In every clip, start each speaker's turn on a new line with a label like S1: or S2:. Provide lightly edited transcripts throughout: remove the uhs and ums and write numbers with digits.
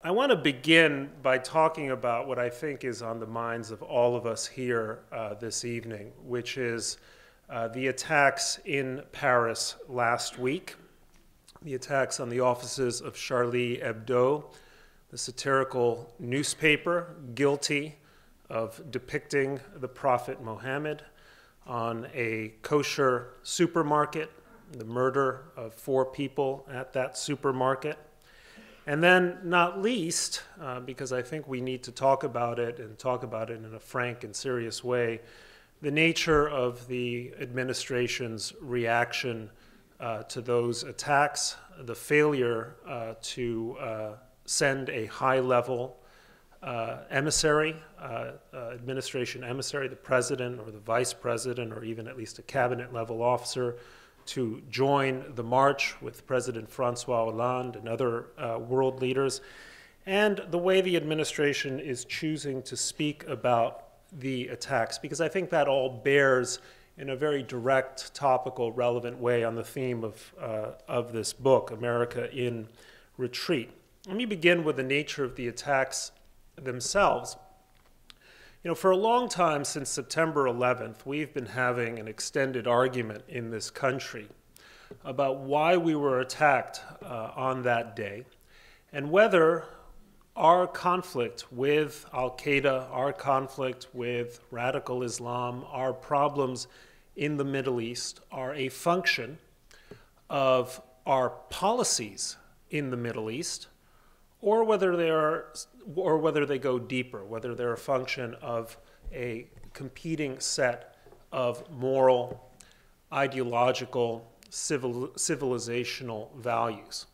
S1: I want to begin by talking about what I think is on the minds of all of us here this evening, which is the attacks in Paris last week, the attacks on the offices of Charlie Hebdo, the satirical newspaper guilty of depicting the Prophet Muhammad, on a kosher supermarket, the murder of 4 people at that supermarket. And then, not least, because I think we need to talk about it and talk about it in a frank and serious way, the nature of the administration's reaction to those attacks, the failure to send a high-level emissary, administration emissary, the president or the vice president or even at least a cabinet-level officer, to join the march with President Francois Hollande and other world leaders, and the way the administration is choosing to speak about the attacks, because I think that all bears in a very direct, topical, relevant way on the theme of this book, America in Retreat. Let me begin with the nature of the attacks themselves. You know, for a long time, since September 11th, we've been having an extended argument in this country about why we were attacked on that day and whether our conflict with al-Qaeda, our conflict with radical Islam, our problems in the Middle East are a function of our policies in the Middle East, or whether they go deeper, whether they're a function of a competing set of moral, ideological, civilizational values.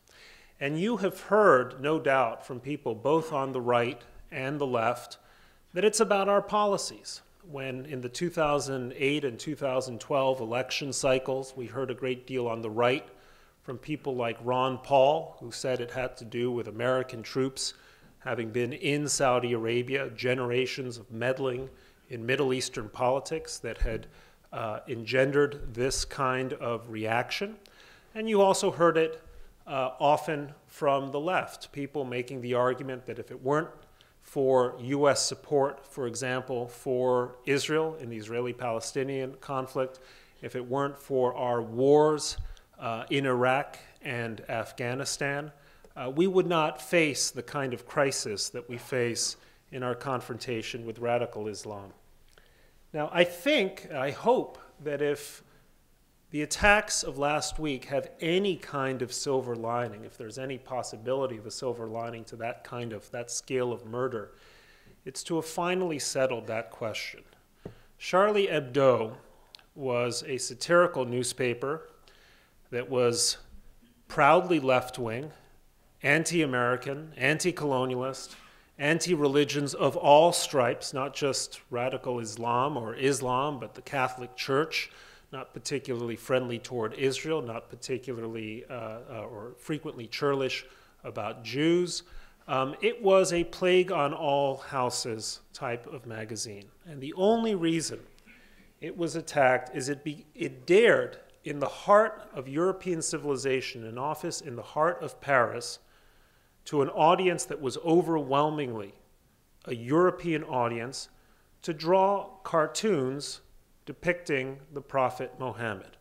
S1: And you have heard, no doubt, from people both on the right and the left that it's about our policies. When in the 2008 and 2012 election cycles, we heard a great deal on the right from people like Ron Paul, who said it had to do with American troops having been in Saudi Arabia, generations of meddling in Middle Eastern politics that had engendered this kind of reaction. And you also heard it often from the left, people making the argument that if it weren't for U.S. support, for example, for Israel in the Israeli-Palestinian conflict, if it weren't for our wars in Iraq and Afghanistan, we would not face the kind of crisis that we face in our confrontation with radical Islam. Now, I hope that if the attacks of last week have any kind of silver lining, if there's any possibility of a silver lining to that scale of murder, it's to have finally settled that question. Charlie Hebdo was a satirical newspaper that was proudly left-wing, anti-American, anti-colonialist, anti-religions of all stripes, not just radical Islam or Islam, but the Catholic Church, not particularly friendly toward Israel, not particularly or frequently churlish about Jews. It was a plague on all houses type of magazine. And the only reason it was attacked is it dared, in the heart of European civilization, an office in the heart of Paris, to an audience that was overwhelmingly a European audience, to draw cartoons depicting the Prophet Muhammad.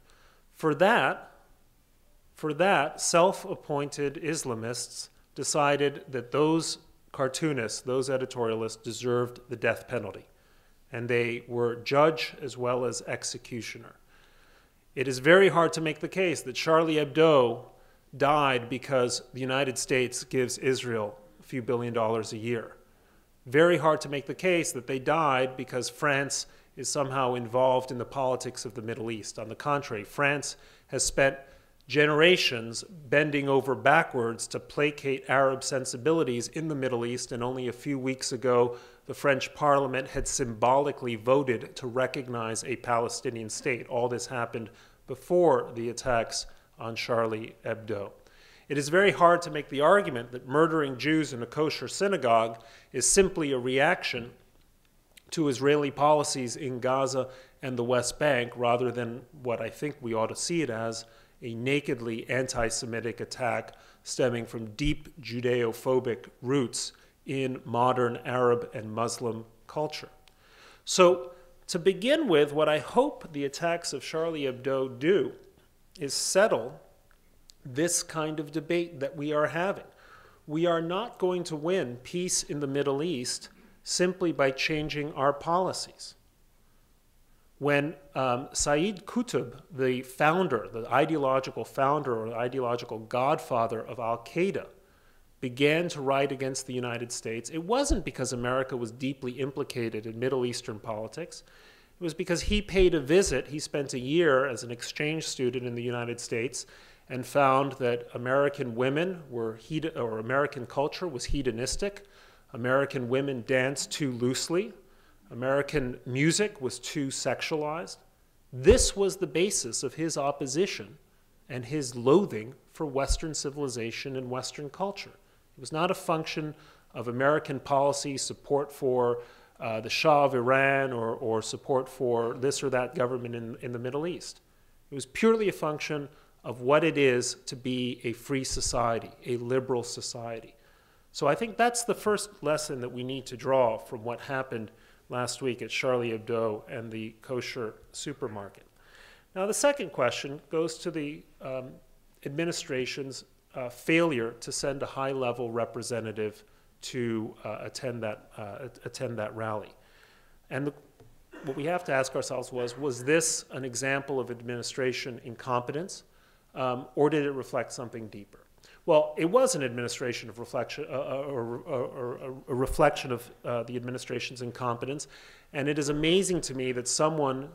S1: For that, self-appointed Islamists decided that those cartoonists, those editorialists, deserved the death penalty. And they were judge as well as executioner. It is very hard to make the case that Charlie Hebdo died because the United States gives Israel a few $billion a year. Very hard to make the case that they died because France is somehow involved in the politics of the Middle East. On the contrary, France has spent generations bending over backwards to placate Arab sensibilities in the Middle East, and only a few weeks ago, the French Parliament had symbolically voted to recognize a Palestinian state. All this happened before the attacks on Charlie Hebdo. It is very hard to make the argument that murdering Jews in a kosher synagogue is simply a reaction to Israeli policies in Gaza and the West Bank, rather than what I think we ought to see it as, a nakedly anti-Semitic attack stemming from deep Judeo-phobic roots in modern Arab and Muslim culture. So to begin with, what I hope the attacks of Charlie Hebdo do is settle this kind of debate that we are having. We are not going to win peace in the Middle East simply by changing our policies. When Sayyid Qutb, the founder, the ideological founder or the ideological godfather of Al-Qaeda, began to write against the United States, it wasn't because America was deeply implicated in Middle Eastern politics. It was because he paid a visit. He spent a year as an exchange student in the United States and found that American women were American culture was hedonistic. American women danced too loosely. American music was too sexualized. This was the basis of his opposition and his loathing for Western civilization and Western culture. It was not a function of American policy, support for the Shah of Iran or support for this or that government in the Middle East. It was purely a function of what it is to be a free society, a liberal society. So I think that's the first lesson that we need to draw from what happened last week at Charlie Hebdo and the kosher supermarket. Now the second question goes to the administration's failure to send a high-level representative to attend that rally. And what we have to ask ourselves was this an example of administration incompetence, or did it reflect something deeper? Well, it was an administration of reflection, or a reflection of the administration's incompetence, and it is amazing to me that someone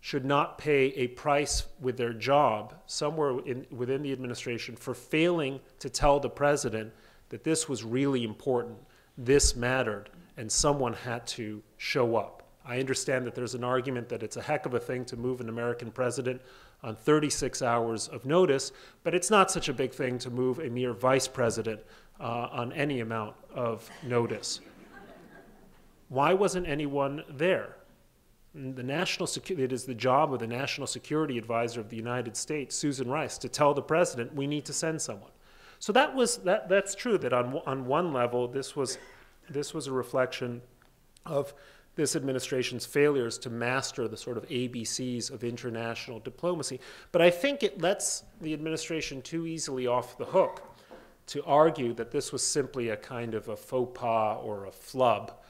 S1: should not pay a price with their job somewhere within the administration for failing to tell the president that this was really important, this mattered, and someone had to show up. I understand that there's an argument that it's a heck of a thing to move an American president on 36 hours of notice, but it's not such a big thing to move a mere vice president on any amount of notice. Why wasn't anyone there? It is the job of the National Security Advisor of the United States, Susan Rice, to tell the president we need to send someone. So that's true that on one level this was a reflection of this administration's failures to master the sort of ABCs of international diplomacy. But I think it lets the administration too easily off the hook to argue that this was simply a kind of a faux pas or a flub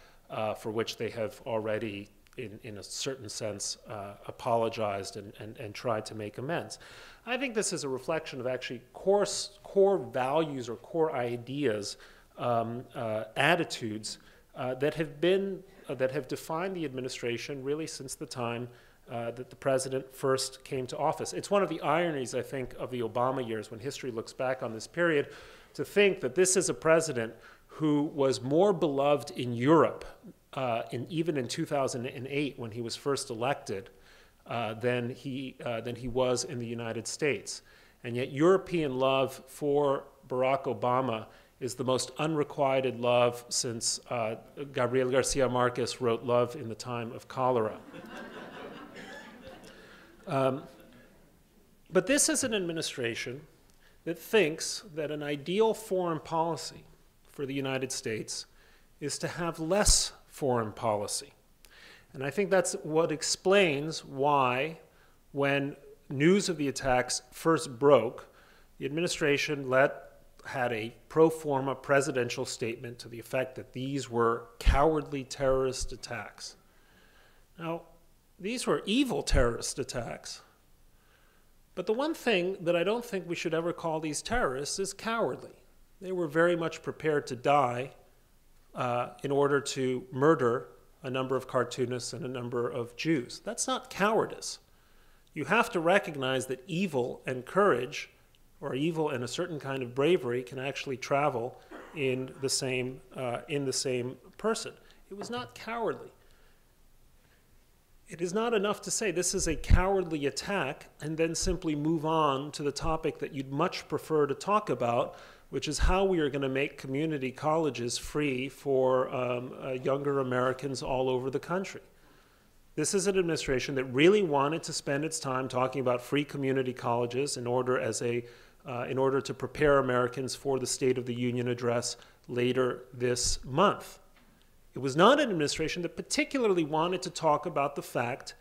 S1: for which they have already, in a certain sense, apologized and tried to make amends. I think this is a reflection of actually core values or core ideas, attitudes that have defined the administration really since the time that the president first came to office. It's one of the ironies, I think, of the Obama years when history looks back on this period, to think that this is a president who was more beloved in Europe, even in 2008 when he was first elected, than he was in the United States. And yet European love for Barack Obama is the most unrequited love since Gabriel Garcia Marquez wrote Love in the Time of Cholera. But this is an administration that thinks that an ideal foreign policy for the United States is to have less foreign policy. And I think that's what explains why, when news of the attacks first broke, the administration had a pro forma presidential statement to the effect that these were cowardly terrorist attacks. Now, these were evil terrorist attacks. But the one thing that I don't think we should ever call these terrorists is cowardly. They were very much prepared to die in order to murder a number of cartoonists and a number of Jews. That's not cowardice. You have to recognize that evil and courage, or evil and a certain kind of bravery, can actually travel in the same person. It was not cowardly. It is not enough to say this is a cowardly attack and then simply move on to the topic that you'd much prefer to talk about, which is how we are going to make community colleges free for younger Americans all over the country. This is an administration that really wanted to spend its time talking about free community colleges in order as a in order to prepare Americans for the State of the Union address later this month. It was not an administration that particularly wanted to talk about the fact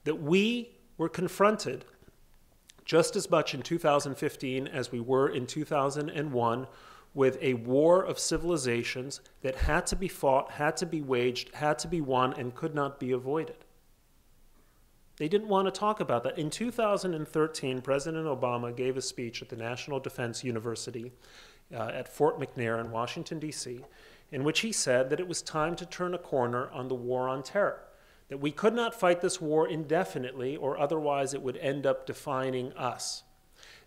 S1: that we were confronted just as much in 2015 as we were in 2001 with a war of civilizations that had to be fought, had to be waged, had to be won, and could not be avoided. They didn't want to talk about that. In 2013, President Obama gave a speech at the National Defense University at Fort McNair in Washington, D.C., in which he said that it was time to turn a corner on the war on terror, that we could not fight this war indefinitely or otherwise it would end up defining us,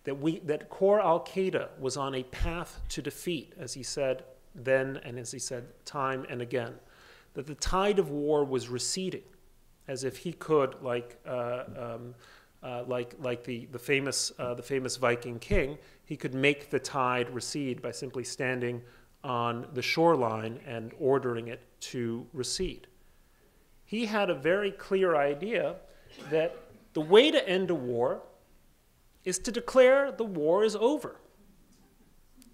S1: that core al-Qaeda was on a path to defeat, as he said then and as he said time and again, that the tide of war was receding, as if he could, like the famous Viking king, he could make the tide recede by simply standing on the shoreline and ordering it to recede. He had a very clear idea that the way to end a war is to declare the war is over,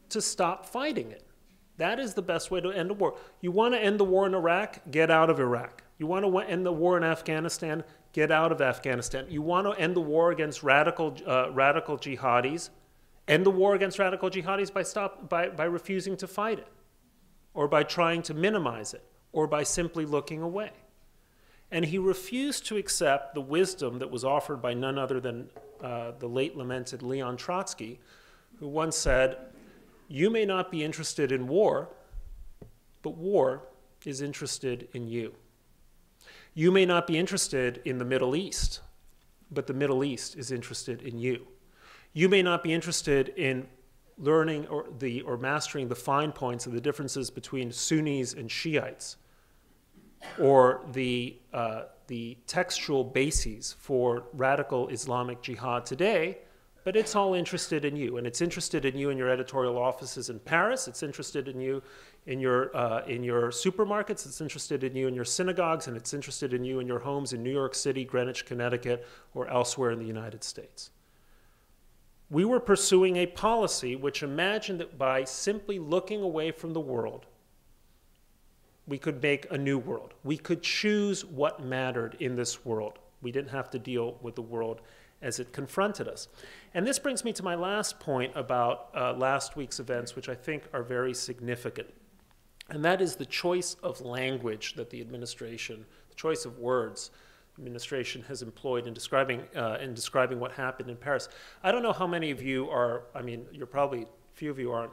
S1: to stop fighting it. That is the best way to end a war. You want to end the war in Iraq? Get out of Iraq. You want to end the war in Afghanistan? Get out of Afghanistan. You want to end the war against radical jihadis? End the war against radical jihadis by refusing to fight it, or by trying to minimize it, or by simply looking away. And he refused to accept the wisdom that was offered by none other than the late lamented Leon Trotsky, who once said, "You may not be interested in war, but war is interested in you. You may not be interested in the Middle East, but the Middle East is interested in you. You may not be interested in learning or mastering the fine points of the differences between Sunnis and Shiites, or the textual bases for radical Islamic jihad today, but it's all interested in you. And it's interested in you in your editorial offices in Paris. It's interested in you in your supermarkets. It's interested in you in your synagogues. And it's interested in you in your homes in New York City, Greenwich, Connecticut, or elsewhere in the United States." We were pursuing a policy which imagined that by simply looking away from the world, we could make a new world. We could choose what mattered in this world. We didn't have to deal with the world as it confronted us. And this brings me to my last point about last week's events, which I think are very significant. And that is the choice of language that the administration, the choice of words, the administration has employed in describing what happened in Paris. I don't know how many of you are, I mean, few of you aren't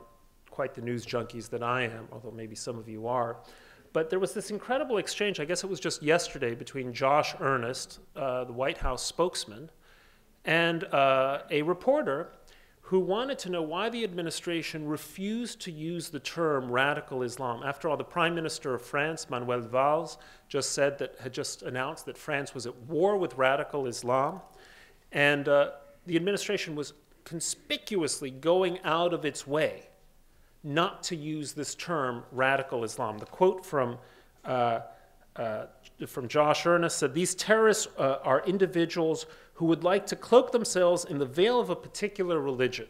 S1: quite the news junkies that I am, although maybe some of you are. But there was this incredible exchange, I guess it was just yesterday, between Josh Earnest, the White House spokesman, and a reporter who wanted to know why the administration refused to use the term radical Islam. After all, the Prime Minister of France, Manuel Valls, had just announced that France was at war with radical Islam, and the administration was conspicuously going out of its way not to use this term radical Islam. The quote from Josh Earnest said, "These terrorists are individuals who would like to cloak themselves in the veil of a particular religion."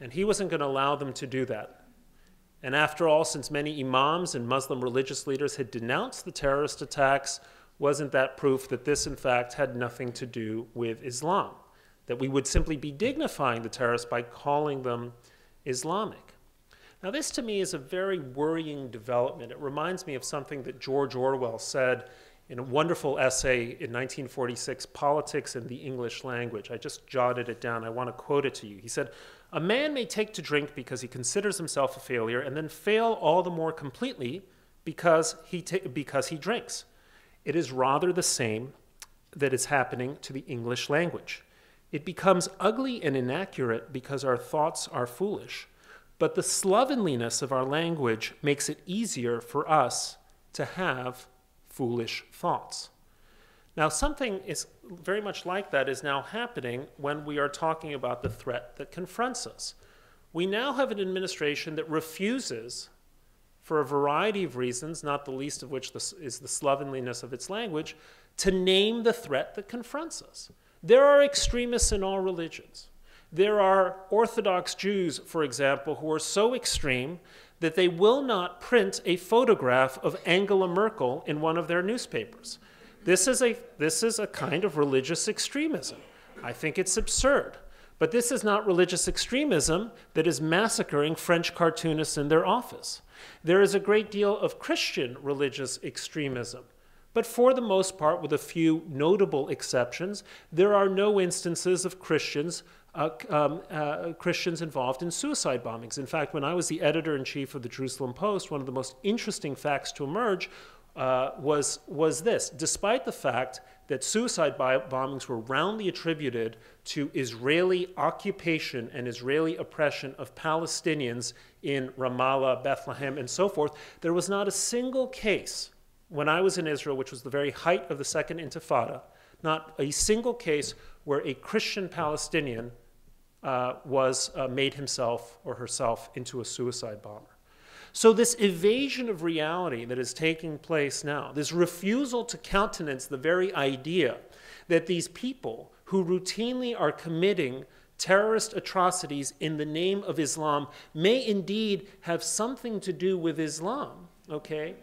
S1: And he wasn't going to allow them to do that. And after all, since many imams and Muslim religious leaders had denounced the terrorist attacks, wasn't that proof that this, in fact, had nothing to do with Islam? That we would simply be dignifying the terrorists by calling them Islamic. Now, this to me is a very worrying development. It reminds me of something that George Orwell said in a wonderful essay in 1946, Politics and the English Language. I just jotted it down. I want to quote it to you. He said, "A man may take to drink because he considers himself a failure and then fail all the more completely because he drinks. It is rather the same that is happening to the English language. It becomes ugly and inaccurate because our thoughts are foolish, but the slovenliness of our language makes it easier for us to have foolish thoughts." Now, something is very much like that is now happening when we are talking about the threat that confronts us. We now have an administration that refuses, for a variety of reasons, not the least of which is the slovenliness of its language, to name the threat that confronts us. There are extremists in all religions. There are Orthodox Jews, for example, who are so extreme that they will not print a photograph of Angela Merkel in one of their newspapers. This is a kind of religious extremism. I think it's absurd. But this is not religious extremism that is massacring French cartoonists in their office. There is a great deal of Christian religious extremism. But for the most part, with a few notable exceptions, there are no instances of Christians involved in suicide bombings. In fact, when I was the editor-in-chief of the Jerusalem Post, one of the most interesting facts to emerge was this. Despite the fact that suicide bombings were roundly attributed to Israeli occupation and Israeli oppression of Palestinians in Ramallah, Bethlehem, and so forth, there was not a single case when I was in Israel, which was the very height of the Second Intifada, not a single case where a Christian Palestinian made himself or herself into a suicide bomber. So this evasion of reality that is taking place now, this refusal to countenance the very idea that these people who routinely are committing terrorist atrocities in the name of Islam may indeed have something to do with Islam, okay,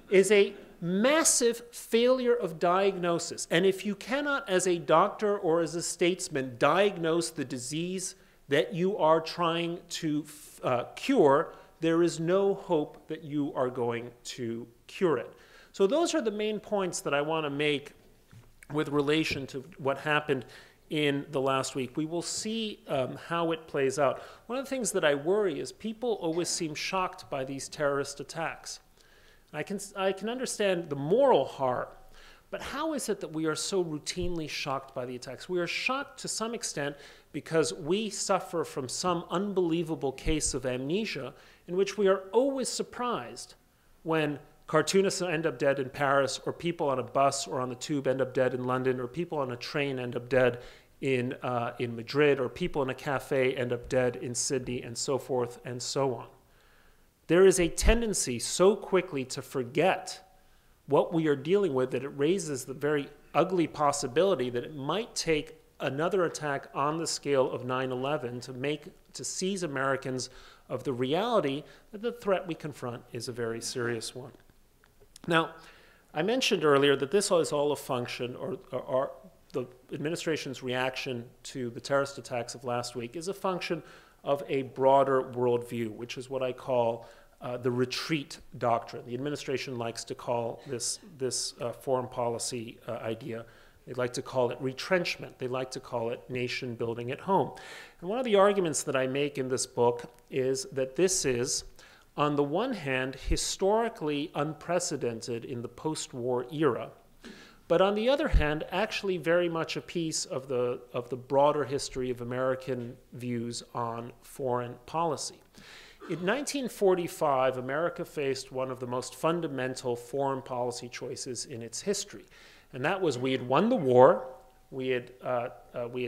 S1: is a massive failure of diagnosis. And if you cannot, as a doctor or as a statesman, diagnose the disease that you are trying to cure, there is no hope that you are going to cure it. So those are the main points that I want to make with relation to what happened in the last week. We will see how it plays out. One of the things that I worry is people always seem shocked by these terrorist attacks. I can understand the moral horror, but how is it that we are so routinely shocked by the attacks? We are shocked to some extent because we suffer from some unbelievable case of amnesia in which we are always surprised when cartoonists end up dead in Paris, or people on a bus or on the tube end up dead in London, or people on a train end up dead in Madrid, or people in a cafe end up dead in Sydney, and so forth and so on. There is a tendency so quickly to forget what we are dealing with that it raises the very ugly possibility that it might take another attack on the scale of 9/11 to seize Americans of the reality that the threat we confront is a very serious one. Now, I mentioned earlier that this is all a function, or the administration's reaction to the terrorist attacks of last week is a function of a broader worldview, which is what I call the retreat doctrine. The administration likes to call this foreign policy idea, they like to call it retrenchment. They like to call it nation building at home. And one of the arguments that I make in this book is that this is, on the one hand, historically unprecedented in the post-war era, but on the other hand, actually very much a piece of the broader history of American views on foreign policy. In 1945, America faced one of the most fundamental foreign policy choices in its history. And that was, we had won the war, we had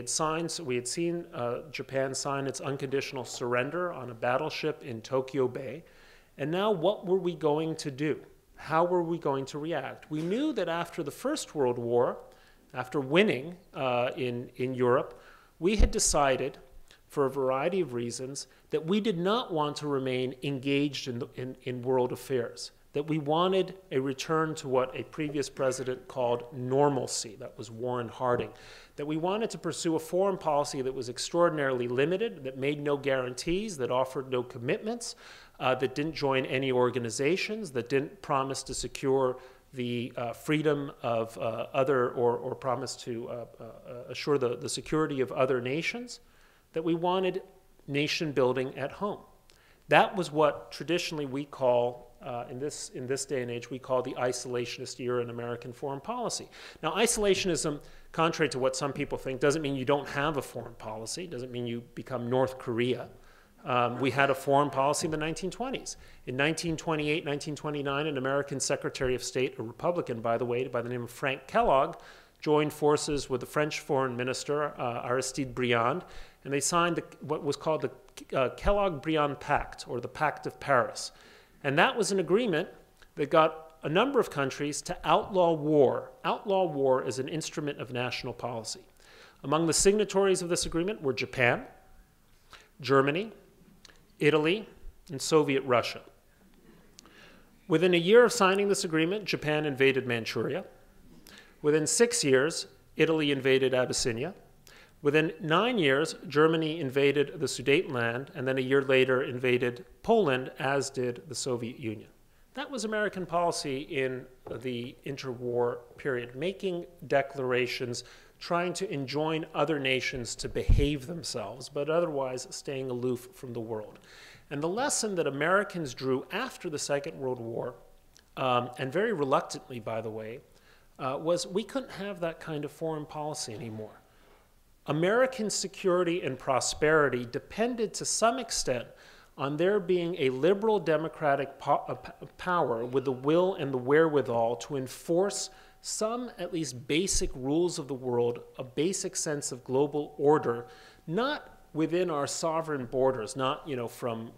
S1: seen Japan sign its unconditional surrender on a battleship in Tokyo Bay, and now what were we going to do? How were we going to react? We knew that after the First World War, after winning in Europe, we had decided, for a variety of reasons, that we did not want to remain engaged in world affairs, that we wanted a return to what a previous president called normalcy, that was Warren Harding, that we wanted to pursue a foreign policy that was extraordinarily limited, that made no guarantees, that offered no commitments, that didn't join any organizations, that didn't promise to secure the freedom of or promise to assure the security of other nations, that we wanted nation building at home. That was what traditionally we call, in this day and age, we call the isolationist era in American foreign policy. Now, isolationism, contrary to what some people think, doesn't mean you don't have a foreign policy, doesn't mean you become North Korea. We had a foreign policy in the 1920s. In 1928, 1929, an American Secretary of State, a Republican, by the way, by the name of Frank Kellogg, joined forces with the French Foreign Minister, Aristide Briand, and they signed what was called the Kellogg-Briand Pact, or the Pact of Paris. And that was an agreement that got a number of countries to outlaw war as an instrument of national policy. Among the signatories of this agreement were Japan, Germany, Italy, and Soviet Russia. Within a year of signing this agreement, Japan invaded Manchuria. Within 6 years, Italy invaded Abyssinia. Within 9 years, Germany invaded the Sudetenland, and then a year later invaded Poland, as did the Soviet Union. That was American policy in the interwar period, making declarations, trying to enjoin other nations to behave themselves, but otherwise staying aloof from the world. And the lesson that Americans drew after the Second World War, and very reluctantly, by the way, was we couldn't have that kind of foreign policy anymore. American security and prosperity depended to some extent on there being a liberal democratic power with the will and the wherewithal to enforce some at least basic rules of the world, a basic sense of global order, not within our sovereign borders, not from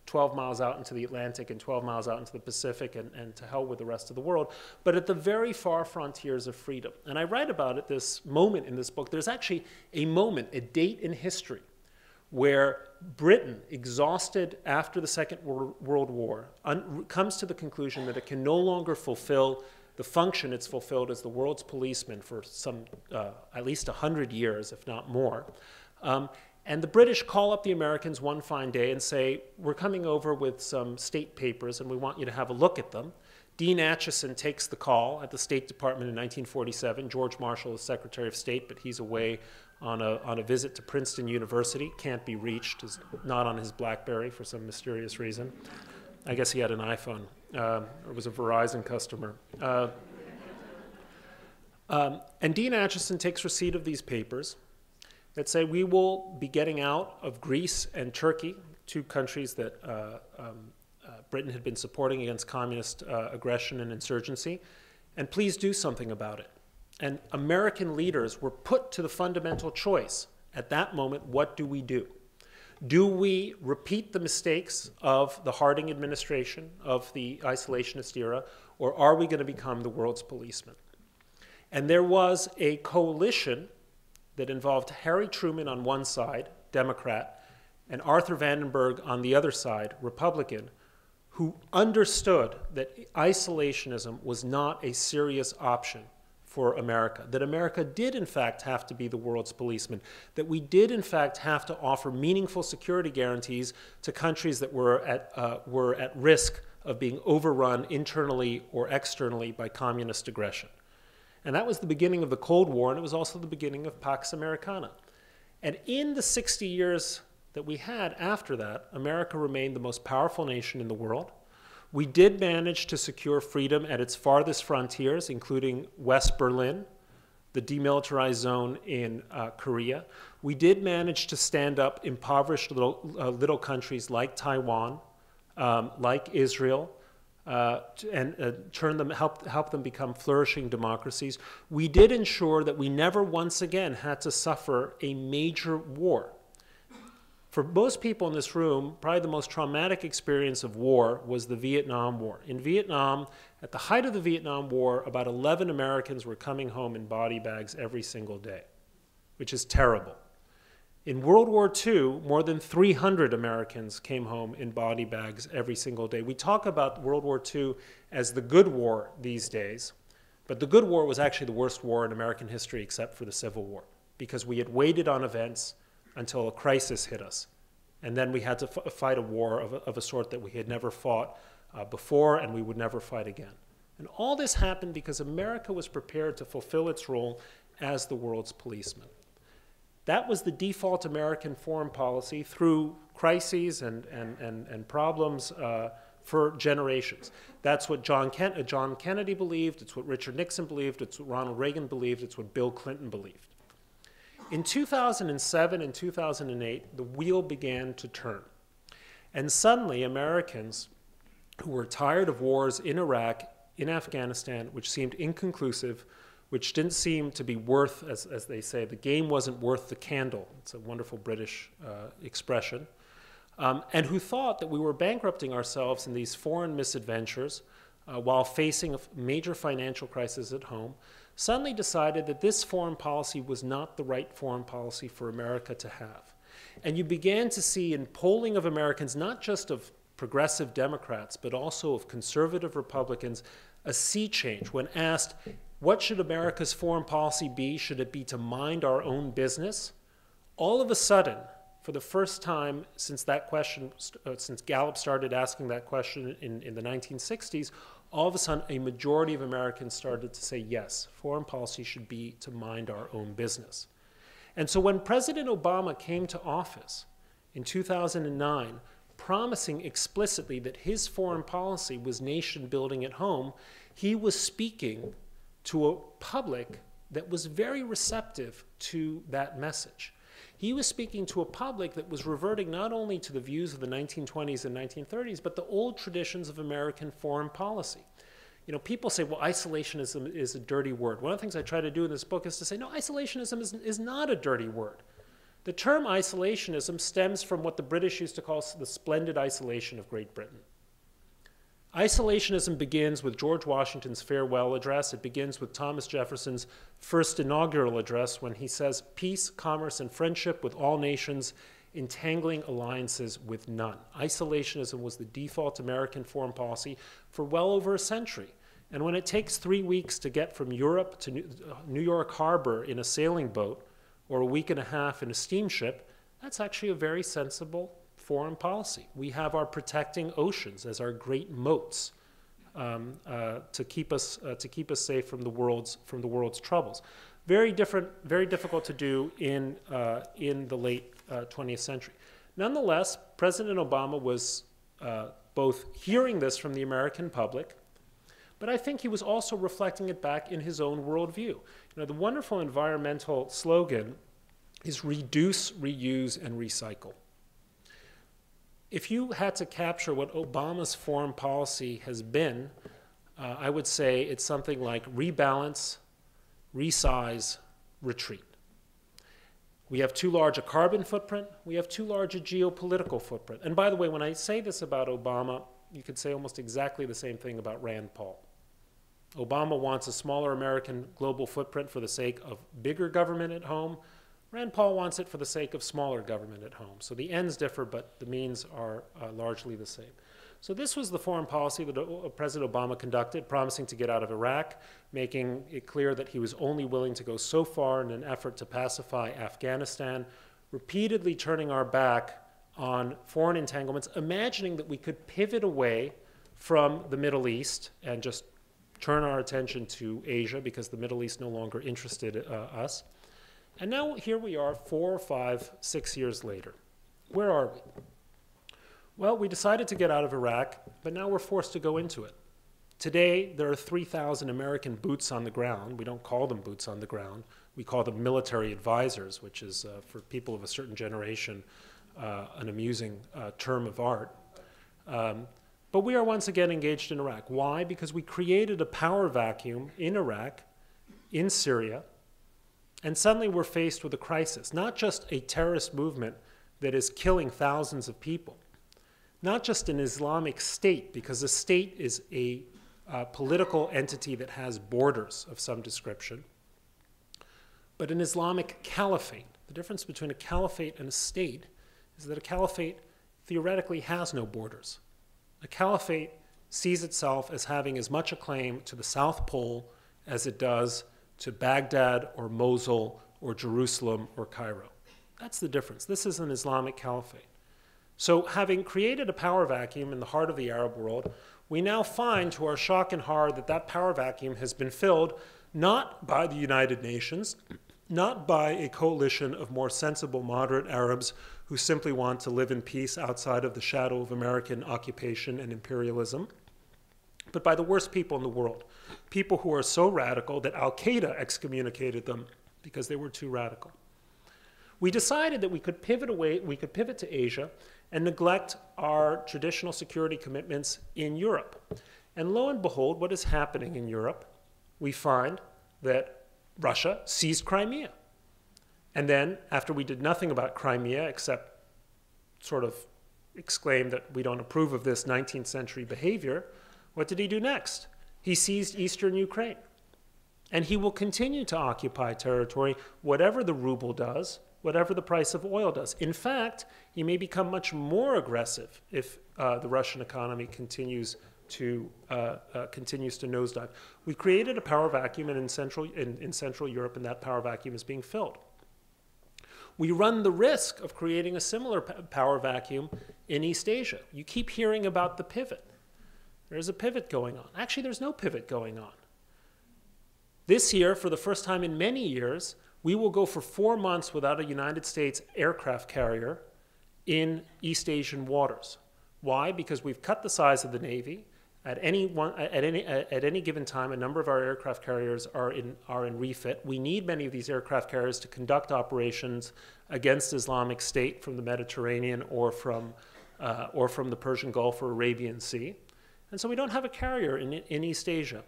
S1: 12 miles out into the Atlantic and 12 miles out into the Pacific and to hell with the rest of the world, but at the very far frontiers of freedom. And I write about it, this moment in this book. There's actually a moment, a date in history, where Britain, exhausted after the Second World War, comes to the conclusion that it can no longer fulfill the function it's fulfilled as the world's policeman for some, at least 100 years, if not more. And the British call up the Americans one fine day and say, we're coming over with some state papers and we want you to have a look at them. Dean Acheson takes the call at the State Department in 1947. George Marshall is Secretary of State, but he's away on a visit to Princeton University. Can't be reached, is not on his BlackBerry for some mysterious reason. I guess he had an iPhone, or was a Verizon customer. And Dean Acheson takes receipt of these papers that say we will be getting out of Greece and Turkey, two countries that Britain had been supporting against communist aggression and insurgency, and please do something about it. And American leaders were put to the fundamental choice at that moment: what do we do? Do we repeat the mistakes of the Harding administration, of the isolationist era, or are we going to become the world's policeman? And there was a coalition that involved Harry Truman on one side, Democrat, and Arthur Vandenberg on the other side, Republican, who understood that isolationism was not a serious option for America, that America did in fact have to be the world's policeman, that we did in fact have to offer meaningful security guarantees to countries that were at risk of being overrun internally or externally by communist aggression. And that was the beginning of the Cold War, and it was also the beginning of Pax Americana. And in the 60 years that we had after that, America remained the most powerful nation in the world. We did manage to secure freedom at its farthest frontiers, including West Berlin, the demilitarized zone in Korea. We did manage to stand up impoverished little countries like Taiwan, like Israel, and help them become flourishing democracies. We did ensure that we never once again had to suffer a major war. For most people in this room, probably the most traumatic experience of war was the Vietnam War. In Vietnam, at the height of the Vietnam War, about 11 Americans were coming home in body bags every single day, which is terrible. In World War II, more than 300 Americans came home in body bags every single day. We talk about World War II as the good war these days, but the good war was actually the worst war in American history except for the Civil War, because we had waited on events until a crisis hit us. And then we had to fight a war of a sort that we had never fought before, and we would never fight again. And all this happened because America was prepared to fulfill its role as the world's policeman. That was the default American foreign policy through crises and problems for generations. That's what John Kennedy believed, it's what Richard Nixon believed, it's what Ronald Reagan believed, it's what Bill Clinton believed. In 2007 and 2008, the wheel began to turn. And suddenly, Americans who were tired of wars in Iraq, in Afghanistan, which seemed inconclusive, which didn't seem to be worth, as they say, the game wasn't worth the candle. It's a wonderful British expression. And who thought that we were bankrupting ourselves in these foreign misadventures while facing a major financial crisis at home, suddenly decided that this foreign policy was not the right foreign policy for America to have. And you began to see in polling of Americans, not just of progressive Democrats, but also of conservative Republicans, a sea change when asked, what should America's foreign policy be? Should it be to mind our own business? All of a sudden, for the first time since that question, since Gallup started asking that question in the 1960s, all of a sudden a majority of Americans started to say, yes, foreign policy should be to mind our own business. And so when President Obama came to office in 2009, promising explicitly that his foreign policy was nation building at home, he was speaking to a public that was very receptive to that message. He was speaking to a public that was reverting not only to the views of the 1920s and 1930s, but the old traditions of American foreign policy. You know, people say, well, isolationism is a dirty word. One of the things I try to do in this book is to say, no, isolationism is not a dirty word. The term isolationism stems from what the British used to call the splendid isolation of Great Britain. Isolationism begins with George Washington's farewell address. It begins with Thomas Jefferson's first inaugural address when he says, peace, commerce, and friendship with all nations, entangling alliances with none. Isolationism was the default American foreign policy for well over a century. And when it takes 3 weeks to get from Europe to New York Harbor in a sailing boat, or a week and a half in a steamship, that's actually a very sensible foreign policy. We have our protecting oceans as our great moats to keep us safe from the world's troubles. Very different, very difficult to do in the late 20th century. Nonetheless, President Obama was both hearing this from the American public, but I think he was also reflecting it back in his own worldview. You know, the wonderful environmental slogan is reduce, reuse, and recycle. If you had to capture what Obama's foreign policy has been, I would say it's something like rebalance, resize, retreat. We have too large a carbon footprint. We have too large a geopolitical footprint. And by the way, when I say this about Obama, you could say almost exactly the same thing about Rand Paul. Obama wants a smaller American global footprint for the sake of bigger government at home. Rand Paul wants it for the sake of smaller government at home. So the ends differ, but the means are largely the same. So this was the foreign policy that President Obama conducted, promising to get out of Iraq, making it clear that he was only willing to go so far in an effort to pacify Afghanistan, repeatedly turning our back on foreign entanglements, imagining that we could pivot away from the Middle East and just turn our attention to Asia because the Middle East no longer interested us. And now here we are 4, 5, 6 years later. Where are we? Well, we decided to get out of Iraq, but now we're forced to go into it. Today, there are 3,000 American boots on the ground. We don't call them boots on the ground. We call them military advisors, which is, for people of a certain generation, an amusing term of art. But we are once again engaged in Iraq. Why? Because we created a power vacuum in Iraq, in Syria, and suddenly we're faced with a crisis, not just a terrorist movement that is killing thousands of people, not just an Islamic state, because a state is a political entity that has borders of some description, but an Islamic caliphate. The difference between a caliphate and a state is that a caliphate theoretically has no borders. A caliphate sees itself as having as much a claim to the South Pole as it does to Baghdad or Mosul or Jerusalem or Cairo. That's the difference. This is an Islamic caliphate. So having created a power vacuum in the heart of the Arab world, we now find to our shock and horror that that power vacuum has been filled not by the United Nations, not by a coalition of more sensible, moderate Arabs who simply want to live in peace outside of the shadow of American occupation and imperialism, but by the worst people in the world, people who are so radical that Al-Qaeda excommunicated them because they were too radical. We decided that we could pivot away, we could pivot to Asia and neglect our traditional security commitments in Europe. And lo and behold, what is happening in Europe? We find that Russia seized Crimea. And then, after we did nothing about Crimea except sort of exclaim that we don't approve of this 19th century behavior, what did he do next? He seized eastern Ukraine. And he will continue to occupy territory, whatever the ruble does, whatever the price of oil does. In fact, he may become much more aggressive if the Russian economy continues to nosedive. We created a power vacuum in Central Europe, and that power vacuum is being filled. We run the risk of creating a similar power vacuum in East Asia. You keep hearing about the pivot. There's a pivot going on. Actually, there's no pivot going on. This year, for the first time in many years, we will go for 4 months without a United States aircraft carrier in East Asian waters. Why? Because we've cut the size of the Navy. At any given time, a number of our aircraft carriers are in refit. We need many of these aircraft carriers to conduct operations against Islamic State from the Mediterranean or from the Persian Gulf or Arabian Sea. And so we don't have a carrier in East Asia.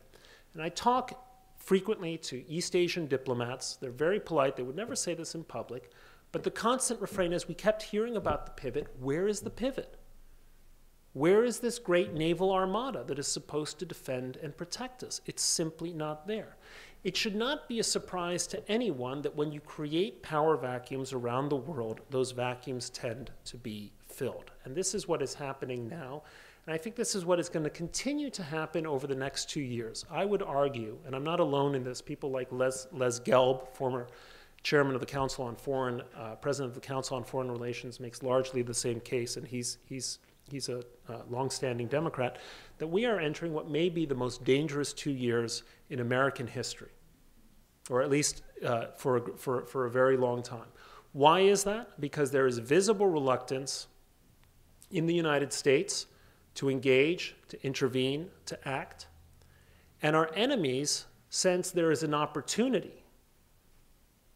S1: And I talk frequently to East Asian diplomats. They're very polite. They would never say this in public. But the constant refrain is, we kept hearing about the pivot. Where is the pivot? Where is this great naval armada that is supposed to defend and protect us? It's simply not there. It should not be a surprise to anyone that when you create power vacuums around the world, those vacuums tend to be filled. And this is what is happening now. And I think this is what is going to continue to happen over the next 2 years. I would argue, and I'm not alone in this, people like Les Gelb, former chairman of the Council on Foreign, president of the Council on Foreign Relations, makes largely the same case, and he's a long-standing Democrat, that we are entering what may be the most dangerous 2 years in American history, or at least for a very long time. Why is that? Because there is visible reluctance in the United States to engage, to intervene, to act, and our enemies sense there is an opportunity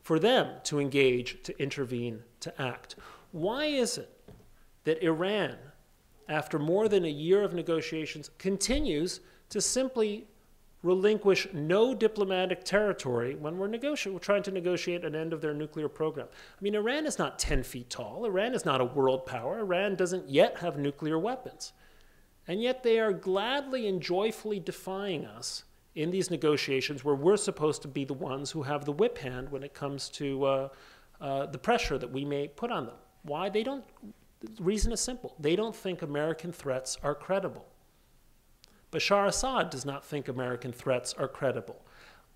S1: for them to engage, to intervene, to act. Why is it that Iran, after more than a year of negotiations, continues to simply relinquish no diplomatic territory when we're trying to negotiate an end of their nuclear program? I mean, Iran is not 10 feet tall. Iran is not a world power. Iran doesn't yet have nuclear weapons. And yet they are gladly and joyfully defying us in these negotiations where we're supposed to be the ones who have the whip hand when it comes to the pressure that we may put on them. Why? The reason is simple. They don't think American threats are credible. Bashar Assad does not think American threats are credible.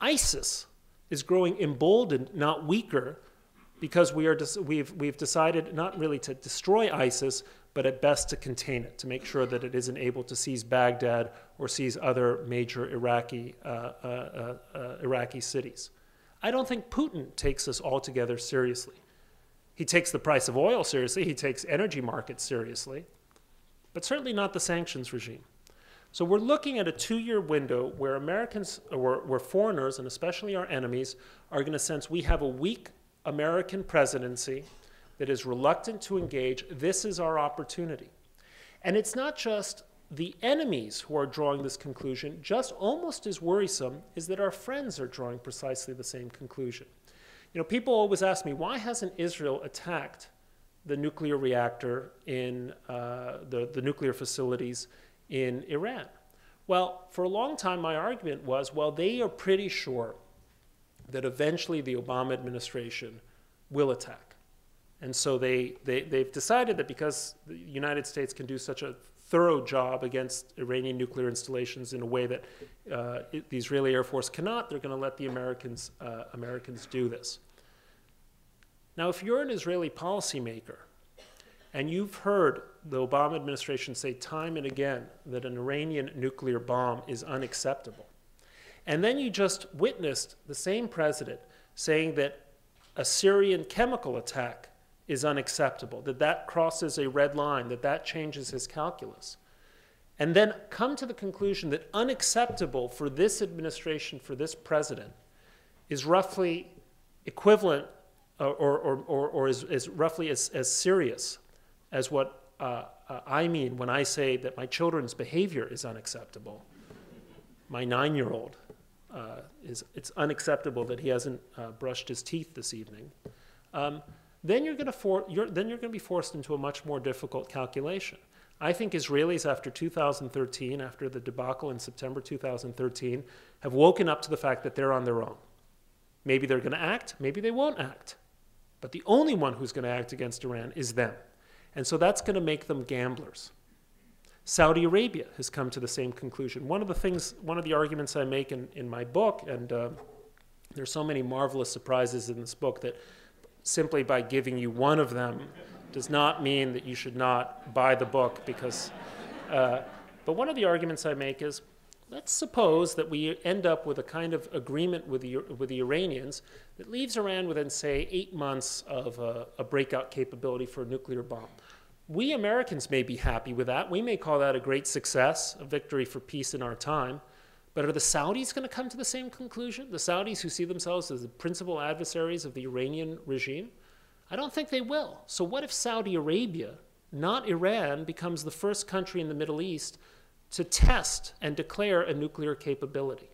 S1: ISIS is growing emboldened, not weaker, because we've decided not really to destroy ISIS, but at best to contain it, to make sure that it isn't able to seize Baghdad or seize other major Iraqi cities. I don't think Putin takes us altogether seriously. He takes the price of oil seriously, he takes energy markets seriously, but certainly not the sanctions regime. So we're looking at a 2-year window where Americans, or where foreigners, and especially our enemies, are going to sense we have a weak American presidency that is reluctant to engage. This is our opportunity. And it's not just the enemies who are drawing this conclusion. Just almost as worrisome is that our friends are drawing precisely the same conclusion. You know, people always ask me, why hasn't Israel attacked the nuclear reactor in the nuclear facilities in Iran? Well, for a long time, my argument was, well, they are pretty sure that eventually the Obama administration will attack. And so they've decided that because the United States can do such a thorough job against Iranian nuclear installations in a way that the Israeli Air Force cannot, they're going to let the Americans do this. Now, if you're an Israeli policymaker and you've heard the Obama administration say time and again that an Iranian nuclear bomb is unacceptable, and then you just witnessed the same president saying that a Syrian chemical attack is unacceptable, that crosses a red line, that changes his calculus, and then come to the conclusion that unacceptable for this administration, for this president, is roughly equivalent or is roughly as serious as what I mean when I say that my children's behavior is unacceptable. My 9-year-old, it's unacceptable that he hasn't brushed his teeth this evening. Then you're going to be forced into a much more difficult calculation. I think Israelis after 2013, after the debacle in September 2013, have woken up to the fact that they're on their own. Maybe they're going to act, maybe they won't act. But the only one who's going to act against Iran is them. And so that's going to make them gamblers. Saudi Arabia has come to the same conclusion. One of the arguments I make in my book, and there's so many marvelous surprises in this book that simply by giving you one of them does not mean that you should not buy the book, because, but one of the arguments I make is, let's suppose that we end up with a kind of agreement with the Iranians that leaves Iran within, say, 8 months of a breakout capability for a nuclear bomb. We Americans may be happy with that. We may call that a great success, a victory for peace in our time. But are the Saudis going to come to the same conclusion? The Saudis, who see themselves as the principal adversaries of the Iranian regime? I don't think they will. So what if Saudi Arabia, not Iran, becomes the first country in the Middle East to test and declare a nuclear capability?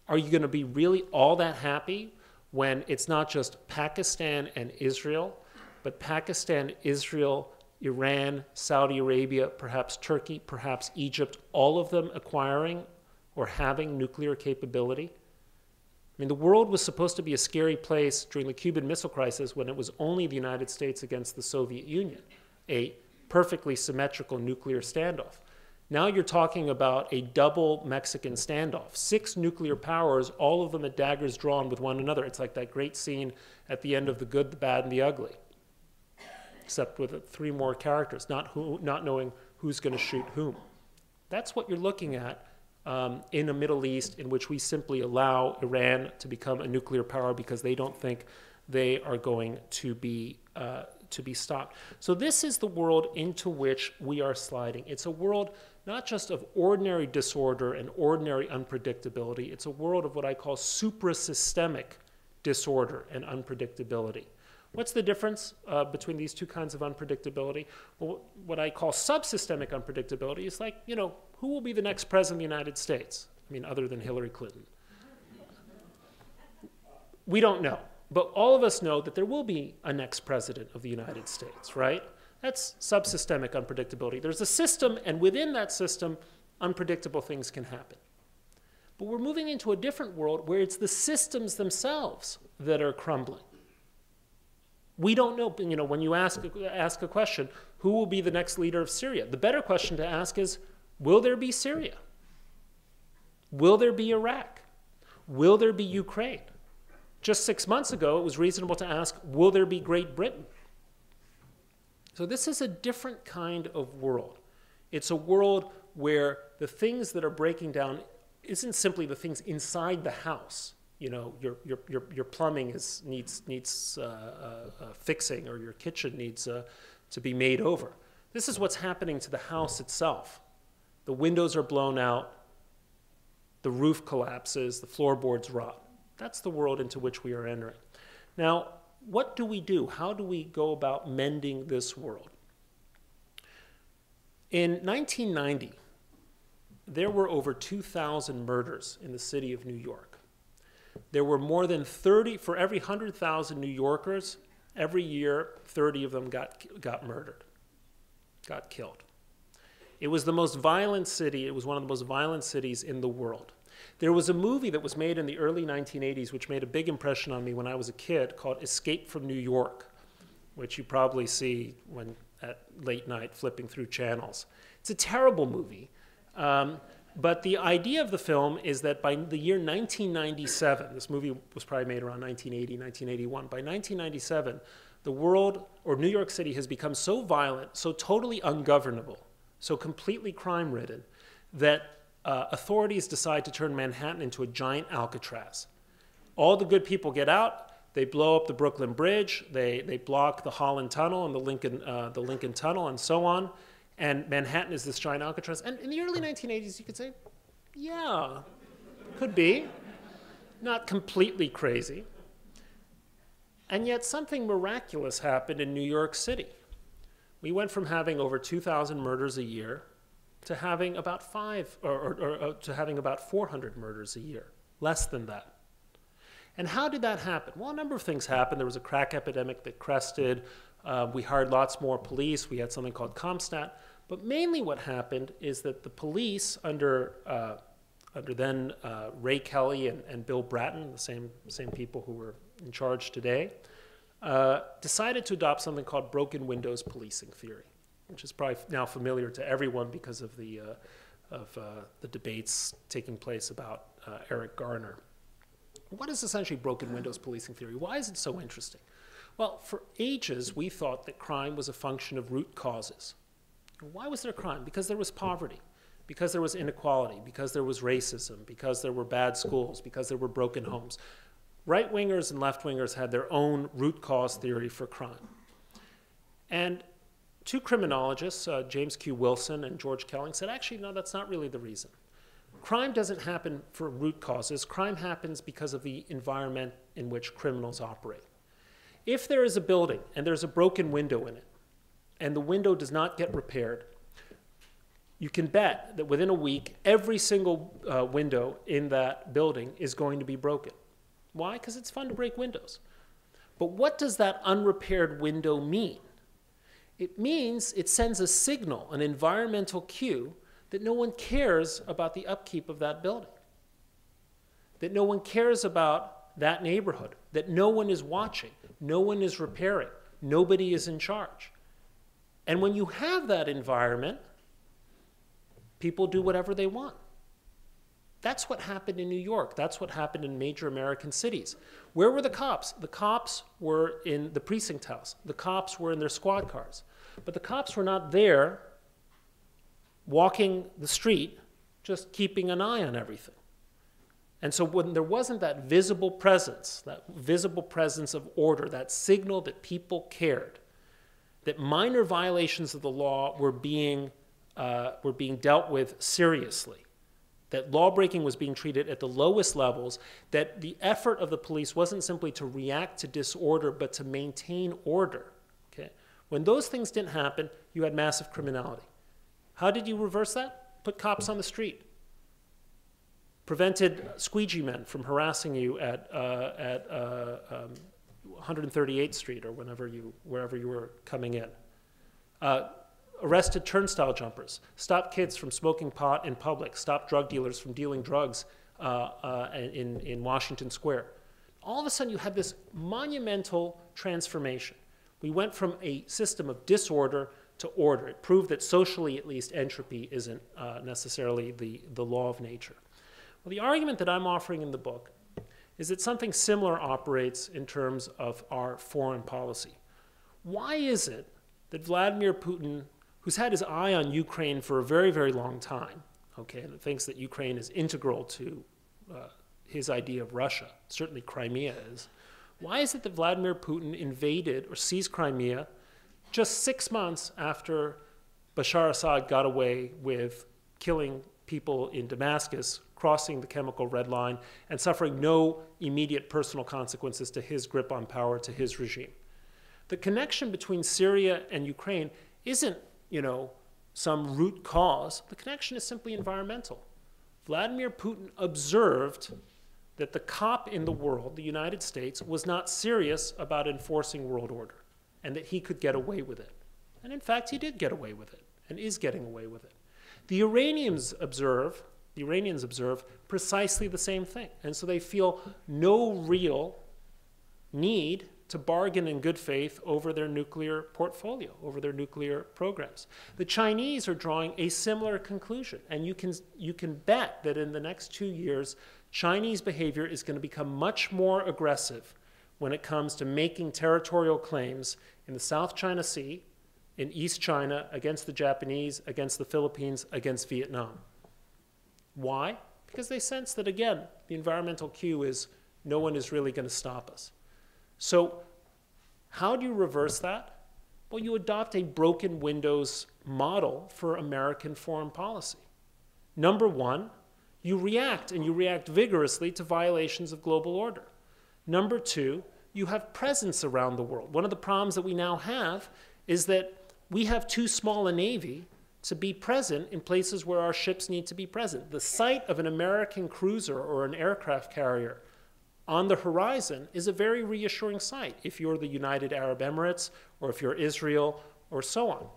S1: Are you going to be really all that happy when it's not just Pakistan and Israel, but Pakistan, Israel, Iran, Saudi Arabia, perhaps Turkey, perhaps Egypt, all of them acquiring or having nuclear capability? I mean, the world was supposed to be a scary place during the Cuban Missile Crisis when it was only the United States against the Soviet Union, a perfectly symmetrical nuclear standoff. Now you're talking about a double Mexican standoff. 6 nuclear powers, all of them at daggers drawn with one another. It's like that great scene at the end of The Good, the Bad, and the Ugly, except with 3 more characters, not knowing who's going to shoot whom. That's what you're looking at in a Middle East in which we simply allow Iran to become a nuclear power because they don't think they are going to be stopped. So this is the world into which we are sliding. It's a world not just of ordinary disorder and ordinary unpredictability. It's a world of what I call suprasystemic disorder and unpredictability. What's the difference between these two kinds of unpredictability? Well, what I call subsystemic unpredictability is like, you know, who will be the next president of the United States? I mean, other than Hillary Clinton. We don't know. But all of us know that there will be a next president of the United States, right? That's subsystemic unpredictability. There's a system, and within that system, unpredictable things can happen. But we're moving into a different world where it's the systems themselves that are crumbling. We don't know, you know, when you ask a question, who will be the next leader of Syria? The better question to ask is, will there be Syria? Will there be Iraq? Will there be Ukraine? Just 6 months ago, it was reasonable to ask, will there be Great Britain? So this is a different kind of world. It's a world where the things that are breaking down isn't simply the things inside the house. You know, your plumbing needs fixing, or your kitchen needs to be made over. This is what's happening to the house itself. The windows are blown out, the roof collapses, the floorboards rot. That's the world into which we are entering. Now, what do we do? How do we go about mending this world? In 1990, there were over 2,000 murders in the city of New York. There were more than 30, for every 100,000 New Yorkers, every year, 30 of them got murdered, got killed. It was the most violent city. It was one of the most violent cities in the world. There was a movie that was made in the early 1980s which made a big impression on me when I was a kid called Escape from New York, which you probably see when at late night flipping through channels. It's a terrible movie, but the idea of the film is that by the year 1997, this movie was probably made around 1980, 1981, by 1997, the world, or New York City, has become so violent, so totally ungovernable, so completely crime-ridden, that authorities decide to turn Manhattan into a giant Alcatraz. All the good people get out. They blow up the Brooklyn Bridge. They block the Holland Tunnel and the Lincoln Tunnel and so on. And Manhattan is this giant Alcatraz. And in the early 1980s, you could say, yeah, could be. Not completely crazy. And yet something miraculous happened in New York City. We went from having over 2,000 murders a year to having about to having about 400 murders a year, less than that. And how did that happen? Well, a number of things happened. There was a crack epidemic that crested. We hired lots more police. We had something called CompStat. But mainly what happened is that the police, under then Ray Kelly and Bill Bratton, the same people who were in charge today, decided to adopt something called broken windows policing theory, which is probably now familiar to everyone because of the debates taking place about Eric Garner. What is essentially broken windows policing theory? Why is it so interesting? Well, for ages, we thought that crime was a function of root causes. Why was there crime? Because there was poverty, because there was inequality, because there was racism, because there were bad schools, because there were broken homes. Right-wingers and left-wingers had their own root cause theory for crime. And two criminologists, James Q. Wilson and George Kelling, said, actually, no, that's not really the reason. Crime doesn't happen for root causes. Crime happens because of the environment in which criminals operate. If there is a building and there's a broken window in it, and the window does not get repaired, you can bet that within a week, every single window in that building is going to be broken. Why? Because it's fun to break windows. But what does that unrepaired window mean? It means it sends a signal, an environmental cue, that no one cares about the upkeep of that building, that no one cares about that neighborhood, that no one is watching, no one is repairing, nobody is in charge. And when you have that environment, people do whatever they want. That's what happened in New York. That's what happened in major American cities. Where were the cops? The cops were in the precinct house. The cops were in their squad cars. But the cops were not there walking the street, just keeping an eye on everything. And so when there wasn't that visible presence of order, that signal that people cared, that minor violations of the law were being dealt with seriously, that lawbreaking was being treated at the lowest levels, that the effort of the police wasn't simply to react to disorder, but to maintain order. Okay? When those things didn't happen, you had massive criminality. How did you reverse that? Put cops on the street. Prevented squeegee men from harassing you at 138th Street or wherever you were coming in. Arrested turnstile jumpers. Stopped kids from smoking pot in public. Stopped drug dealers from dealing drugs in Washington Square. All of a sudden, you had this monumental transformation. We went from a system of disorder to order. It proved that socially, at least, entropy isn't necessarily the law of nature. Well, the argument that I'm offering in the book is that something similar operates in terms of our foreign policy. Why is it that Vladimir Putin, who's had his eye on Ukraine for a very, very long time, okay, and thinks that Ukraine is integral to his idea of Russia, certainly Crimea is, why is it that Vladimir Putin invaded or seized Crimea just 6 months after Bashar Assad got away with killing people in Damascus, crossing the chemical red line, and suffering no immediate personal consequences to his grip on power, to his regime? The connection between Syria and Ukraine isn't, some root cause. The connection is simply environmental. Vladimir Putin observed that the cop in the world, the United States, was not serious about enforcing world order, and that he could get away with it. And in fact, he did get away with it, and is getting away with it. The Iranians observe precisely the same thing. And so they feel no real need to bargain in good faith over their nuclear portfolio, over their nuclear programs. The Chinese are drawing a similar conclusion. And you can bet that in the next 2 years, Chinese behavior is going to become much more aggressive when it comes to making territorial claims in the South China Sea, in East China, against the Japanese, against the Philippines, against Vietnam. Why? Because they sense that, again, the environmental cue is no one is really going to stop us. So how do you reverse that? Well, you adopt a broken windows model for American foreign policy. Number one, you react, and you react vigorously to violations of global order. Number two, you have presence around the world. One of the problems that we now have is that we have too small a navy to be present in places where our ships need to be present. The sight of an American cruiser or an aircraft carrier on the horizon is a very reassuring sight if you're the United Arab Emirates or if you're Israel or so on.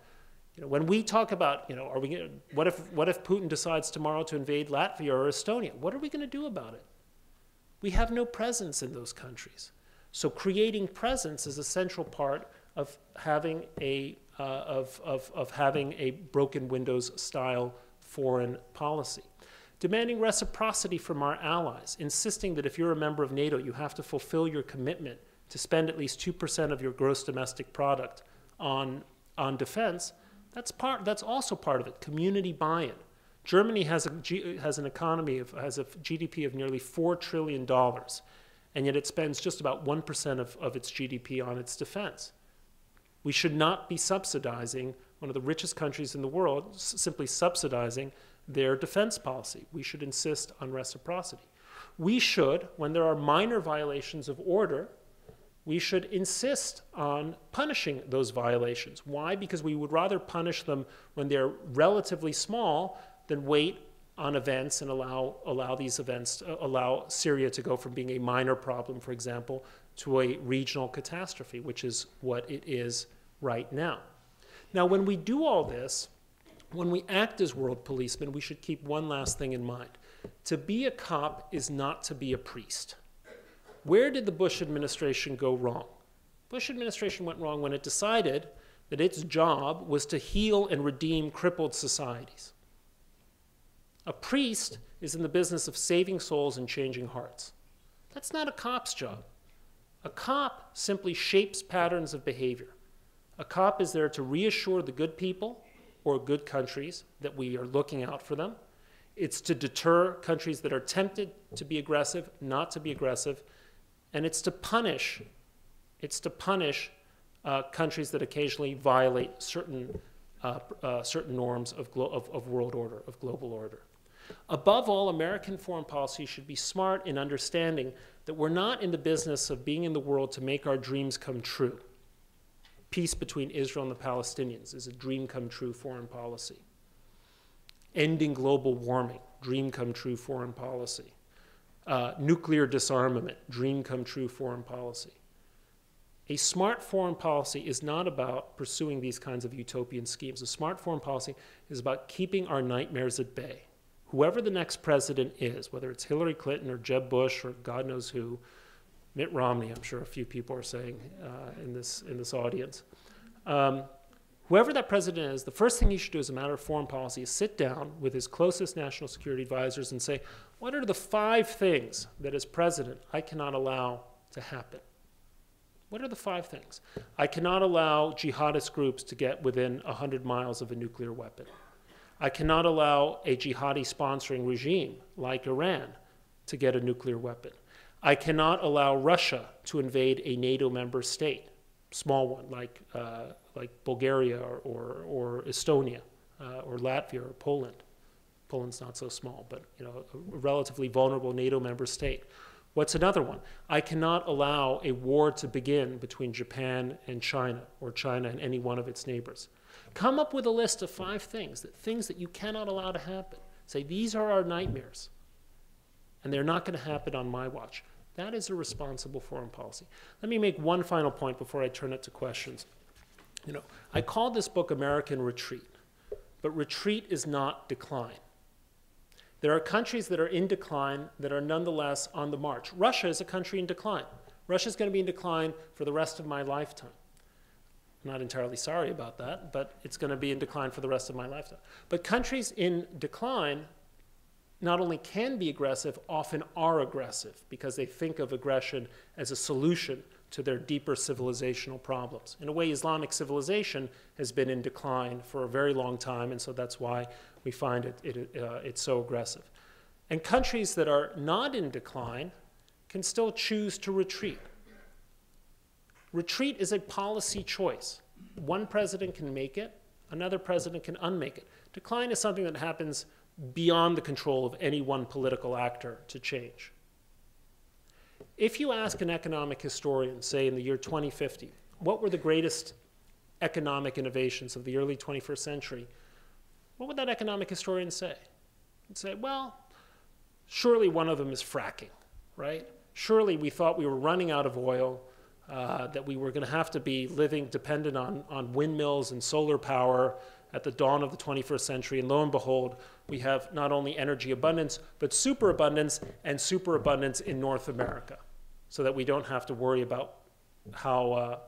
S1: When we talk about, what if Putin decides tomorrow to invade Latvia or Estonia? What are we going to do about it? We have no presence in those countries. So creating presence is a central part of having a broken windows style foreign policy. Demanding reciprocity from our allies, insisting that if you're a member of NATO, you have to fulfill your commitment to spend at least 2% of your gross domestic product on defense, that's also part of it. Community buy-in. Germany has a GDP of nearly $4 trillion, and yet it spends just about 1% of its GDP on its defense. We should not be subsidizing one of the richest countries in the world, simply subsidizing their defense policy. We should insist on reciprocity. We should, when there are minor violations of order, we should insist on punishing those violations. Why? Because we would rather punish them when they're relatively small than wait on events and allow these events, allow Syria to go from being a minor problem, for example, to a regional catastrophe, which is what it is right now. Now, when we do all this, when we act as world policemen, we should keep one last thing in mind. To be a cop is not to be a priest. Where did the Bush administration go wrong? Bush administration went wrong when it decided that its job was to heal and redeem crippled societies. A priest is in the business of saving souls and changing hearts. That's not a cop's job. A cop simply shapes patterns of behavior. A cop is there to reassure the good people or good countries that we are looking out for them. It's to deter countries that are tempted to be aggressive, not to be aggressive, and it's to punish countries that occasionally violate certain norms of world order, of global order. Above all, American foreign policy should be smart in understanding that we're not in the business of being in the world to make our dreams come true. Peace between Israel and the Palestinians is a dream come true foreign policy. Ending global warming, dream come true foreign policy. Nuclear disarmament, dream come true foreign policy. A smart foreign policy is not about pursuing these kinds of utopian schemes. A smart foreign policy is about keeping our nightmares at bay. Whoever the next president is, whether it's Hillary Clinton or Jeb Bush or God knows who, Mitt Romney, I'm sure a few people are saying in this audience. Whoever that president is, the first thing he should do as a matter of foreign policy is sit down with his closest national security advisors and say, what are the 5 things that as president I cannot allow to happen? What are the 5 things? I cannot allow jihadist groups to get within 100 miles of a nuclear weapon. I cannot allow a jihadi sponsoring regime like Iran to get a nuclear weapon. I cannot allow Russia to invade a NATO member state, small one like Bulgaria or Estonia or Latvia or Poland. Poland's not so small, but a relatively vulnerable NATO member state. What's another one? I cannot allow a war to begin between Japan and China, or China and any one of its neighbors. Come up with a list of 5 things that you cannot allow to happen. Say, these are our nightmares, and they're not going to happen on my watch. That is a responsible foreign policy. Let me make one final point before I turn it to questions. I call this book American Retreat, but retreat is not decline. There are countries that are in decline that are nonetheless on the march. Russia is a country in decline. Russia is going to be in decline for the rest of my lifetime. I'm not entirely sorry about that, but it's going to be in decline for the rest of my lifetime. But countries in decline not only can be aggressive, often are aggressive because they think of aggression as a solution to their deeper civilizational problems. In a way, Islamic civilization has been in decline for a very long time, and so that's why we find it's so aggressive. And countries that are not in decline can still choose to retreat. Retreat is a policy choice. One president can make it, another president can unmake it. Decline is something that happens beyond the control of any one political actor to change. If you ask an economic historian, say in the year 2050, what were the greatest economic innovations of the early 21st century, what would that economic historian say? He'd say, well, surely one of them is fracking, right? Surely we thought we were running out of oil, that we were going to have to be living dependent on windmills and solar power at the dawn of the 21st century, and lo and behold, we have not only energy abundance, but superabundance, and superabundance in North America. so that we don't have to worry about how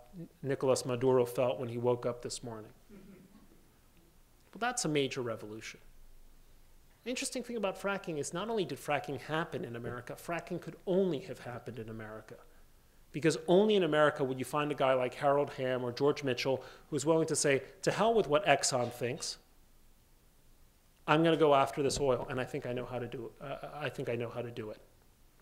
S1: Nicolas Maduro felt when he woke up this morning. Well, that's a major revolution. The interesting thing about fracking is not only did fracking happen in America, fracking could only have happened in America. Because only in America would you find a guy like Harold Hamm or George Mitchell who's willing to say, to hell with what Exxon thinks, I'm going to go after this oil, and I think I know how to do it.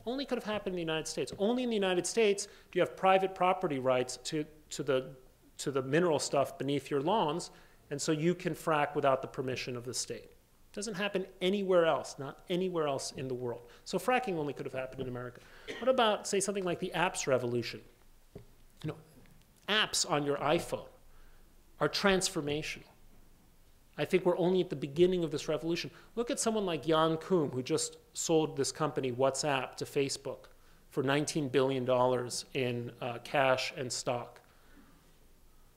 S1: Only could have happened in the United States. Only in the United States do you have private property rights to the mineral stuff beneath your lawns, and so you can frack without the permission of the state. It doesn't happen anywhere else, not anywhere else in the world. So fracking only could have happened in America. What about, say, something like the apps revolution? You know, apps on your iPhone are transformational. I think we're only at the beginning of this revolution. Look at someone like Jan Koum, who just sold this company, WhatsApp, to Facebook for $19 billion in cash and stock.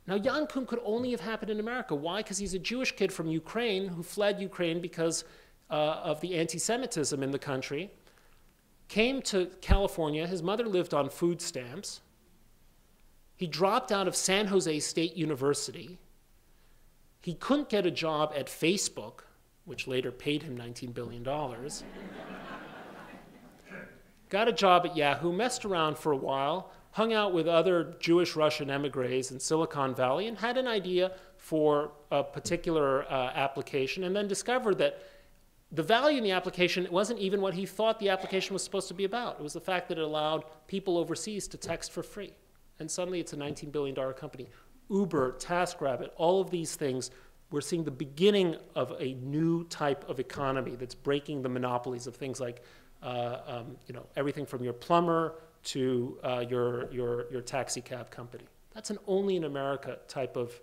S1: Now, Jan Koum could only have happened in America. Why? Because he's a Jewish kid from Ukraine who fled Ukraine because of the anti-Semitism in the country, came to California. His mother lived on food stamps. He dropped out of San Jose State University. He couldn't get a job at Facebook, which later paid him $19 billion. Got a job at Yahoo, messed around for a while, hung out with other Jewish Russian emigres in Silicon Valley, and had an idea for a particular application, and then discovered that the value in the application wasn't even what he thought the application was supposed to be about. It was the fact that it allowed people overseas to text for free. And suddenly it's a $19 billion company. Uber, TaskRabbit, all of these things, we're seeing the beginning of a new type of economy that's breaking the monopolies of things like everything from your plumber to your taxi cab company. That's an only in America type of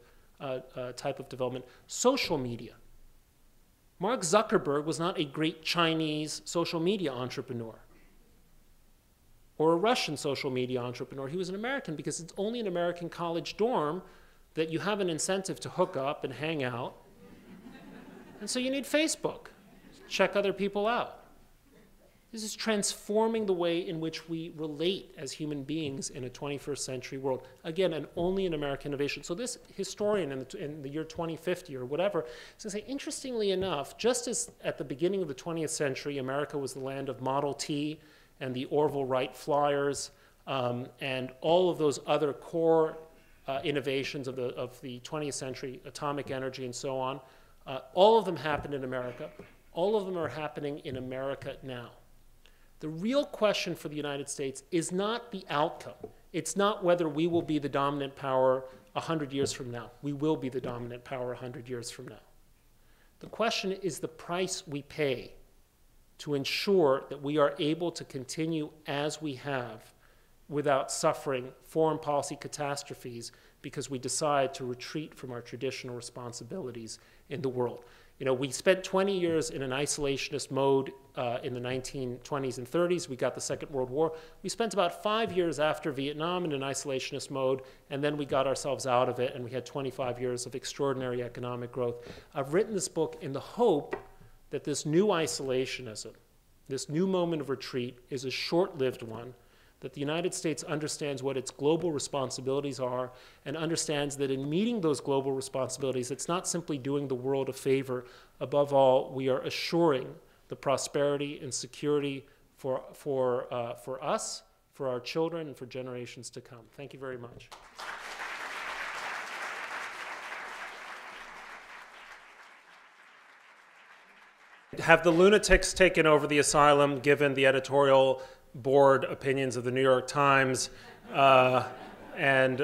S1: development. Social media. Mark Zuckerberg was not a great Chinese social media entrepreneur or a Russian social media entrepreneur. He was an American, because it's only an American college dorm that you have an incentive to hook up and hang out. And so you need Facebook. Check other people out. This is transforming the way in which we relate as human beings in a 21st century world. Again, and only an American innovation. So this historian in the year 2050 or whatever is going to say, interestingly enough, just as at the beginning of the 20th century, America was the land of Model T and the Orville Wright Flyers and all of those other core innovations of the 20th century, atomic energy and so on, all of them happened in America. All of them are happening in America now. The real question for the United States is not the outcome. It's not whether we will be the dominant power 100 years from now. We will be the dominant power 100 years from now. The question is the price we pay to ensure that we are able to continue as we have without suffering foreign policy catastrophes because we decide to retreat from our traditional responsibilities in the world. You know, we spent 20 years in an isolationist mode in the 1920s and 30s. We got the Second World War. We spent about 5 years after Vietnam in an isolationist mode, and then we got ourselves out of it, and we had 25 years of extraordinary economic growth. I've written this book in the hope that this new isolationism, this new moment of retreat, is a short-lived one, that the United States understands what its global responsibilities are and understands that in meeting those global responsibilities, it's not simply doing the world a favor. Above all, we are assuring the prosperity and security for us, for our children, and for generations to come. Thank you very much. Have the lunatics taken over the asylum, given the editorial board opinions of the New York Times and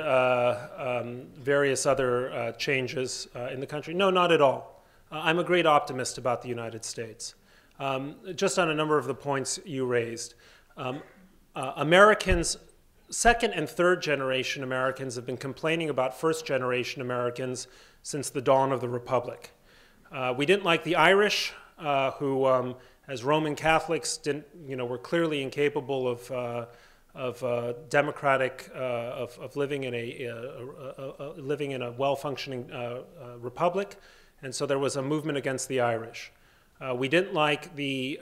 S1: various other changes in the country? No, not at all. I'm a great optimist about the United States. Just on a number of the points you raised. Americans, second and third generation Americans, have been complaining about first generation Americans since the dawn of the Republic. We didn't like the Irish, who as Roman Catholics were clearly incapable of democratic, of living in a well-functioning republic, and so there was a movement against the Irish. We didn't like the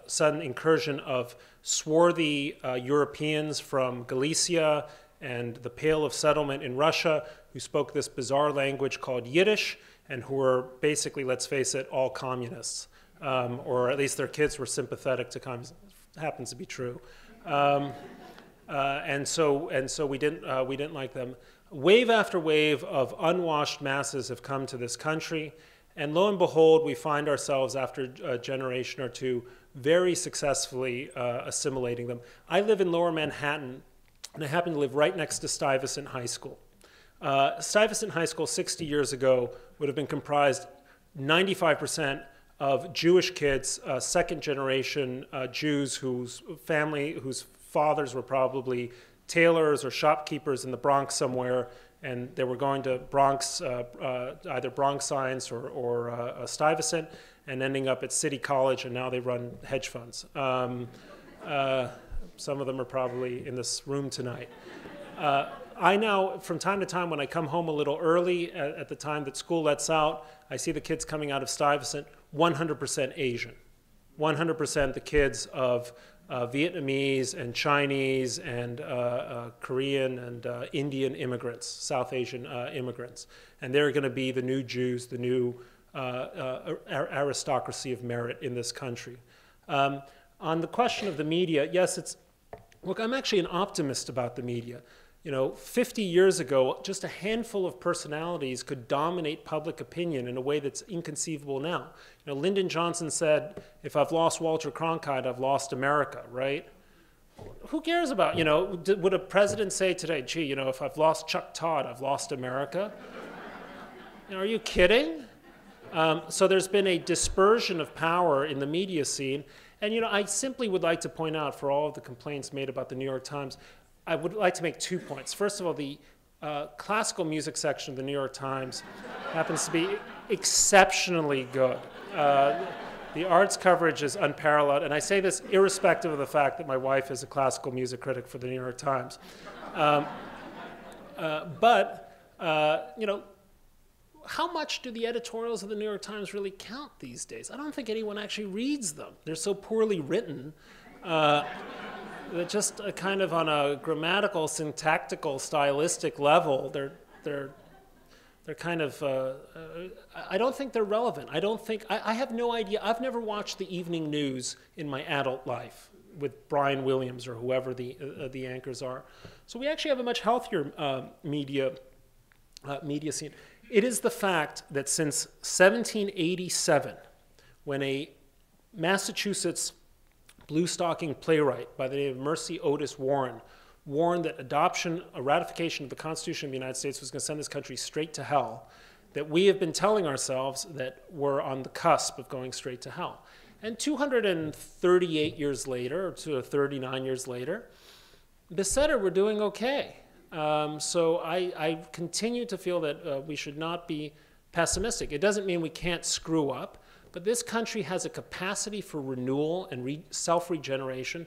S1: sudden incursion of swarthy Europeans from Galicia and the Pale of Settlement in Russia who spoke this bizarre language called Yiddish and who were basically, let's face it, all communists. Or at least their kids were sympathetic to communism. It happens to be true. And so we didn't like them. Wave after wave of unwashed masses have come to this country, and lo and behold, we find ourselves after a generation or two very successfully assimilating them. I live in Lower Manhattan, and I happen to live right next to Stuyvesant High School. Stuyvesant High School 60 years ago would have been comprised 95% of Jewish kids, second generation Jews whose fathers were probably tailors or shopkeepers in the Bronx somewhere, and they were going to Bronx, either Bronx Science or Stuyvesant, and ending up at City College, and now they run hedge funds. Some of them are probably in this room tonight. I now, from time to time, when I come home a little early at the time that school lets out, I see the kids coming out of Stuyvesant, 100% Asian. 100% the kids of Vietnamese and Chinese and Korean and Indian immigrants, South Asian immigrants. And they're going to be the new Jews, the new aristocracy of merit in this country. On the question of the media, yes, look, I'm actually an optimist about the media. 50 years ago, just a handful of personalities could dominate public opinion in a way that's inconceivable now. Lyndon Johnson said, if I've lost Walter Cronkite, I've lost America, right? Who cares about, would a president say today, gee, if I've lost Chuck Todd, I've lost America? Are you kidding? So there's been a dispersion of power in the media scene. And, I simply would like to point out, for all of the complaints made about the New York Times, I would like to make 2 points. First of all, the classical music section of the New York Times happens to be exceptionally good. The arts coverage is unparalleled, and I say this irrespective of the fact that my wife is a classical music critic for the New York Times. How much do the editorials of the New York Times really count these days? I don't think anyone actually reads them. They're so poorly written. They're just kind of on a grammatical, syntactical, stylistic level. They're kind of, I don't think they're relevant. I have no idea. I've never watched the evening news in my adult life with Brian Williams or whoever the anchors are. So we actually have a much healthier media scene. It is the fact that since 1787, when a Massachusetts blue-stocking playwright by the name of Mercy Otis Warren warned that a ratification of the Constitution of the United States was going to send this country straight to hell, that we have been telling ourselves that we're on the cusp of going straight to hell. And 238 years later, or 239 years later, Besetter, we're doing okay. So I continue to feel that we should not be pessimistic. It doesn't mean we can't screw up, but this country has a capacity for renewal and self-regeneration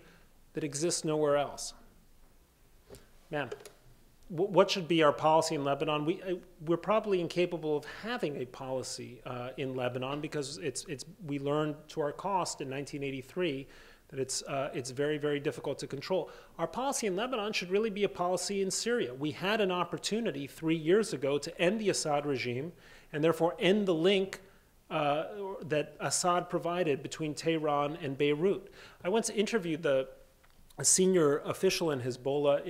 S1: that exists nowhere else. Ma'am, what should be our policy in Lebanon? We're probably incapable of having a policy in Lebanon because we learned to our cost in 1983 that it's very, very difficult to control. Our policy in Lebanon should really be a policy in Syria. We had an opportunity 3 years ago to end the Assad regime and therefore end the link that Assad provided between Tehran and Beirut. I once interviewed a senior official in Hezbollah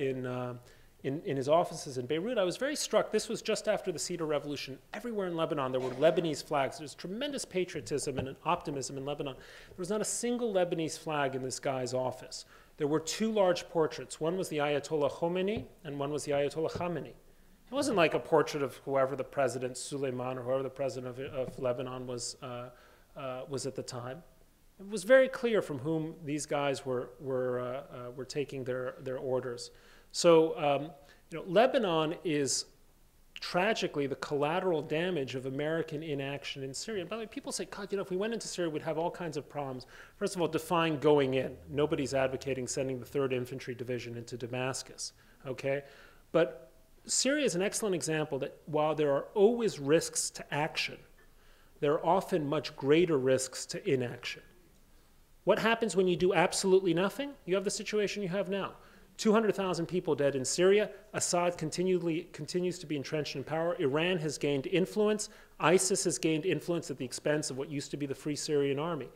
S1: in his offices in Beirut. I was very struck. This was just after the Cedar Revolution. Everywhere in Lebanon there were Lebanese flags. There's tremendous patriotism and optimism in Lebanon. There was not a single Lebanese flag in this guy's office. There were 2 large portraits. One was the Ayatollah Khomeini and one was the Ayatollah Khamenei. It wasn't like a portrait of whoever the president, Suleiman, or whoever the president of Lebanon was at the time. It was very clear from whom these guys were taking their orders. So Lebanon is tragically the collateral damage of American inaction in Syria. And by the way, people say, God, if we went into Syria, we'd have all kinds of problems. First of all, define going in. Nobody's advocating sending the 3rd Infantry Division into Damascus, okay? But Syria is an excellent example that while there are always risks to action, there are often much greater risks to inaction. What happens when you do absolutely nothing? You have the situation you have now. 200,000 people dead in Syria. Assad continues to be entrenched in power. Iran has gained influence. ISIS has gained influence at the expense of what used to be the Free Syrian Army.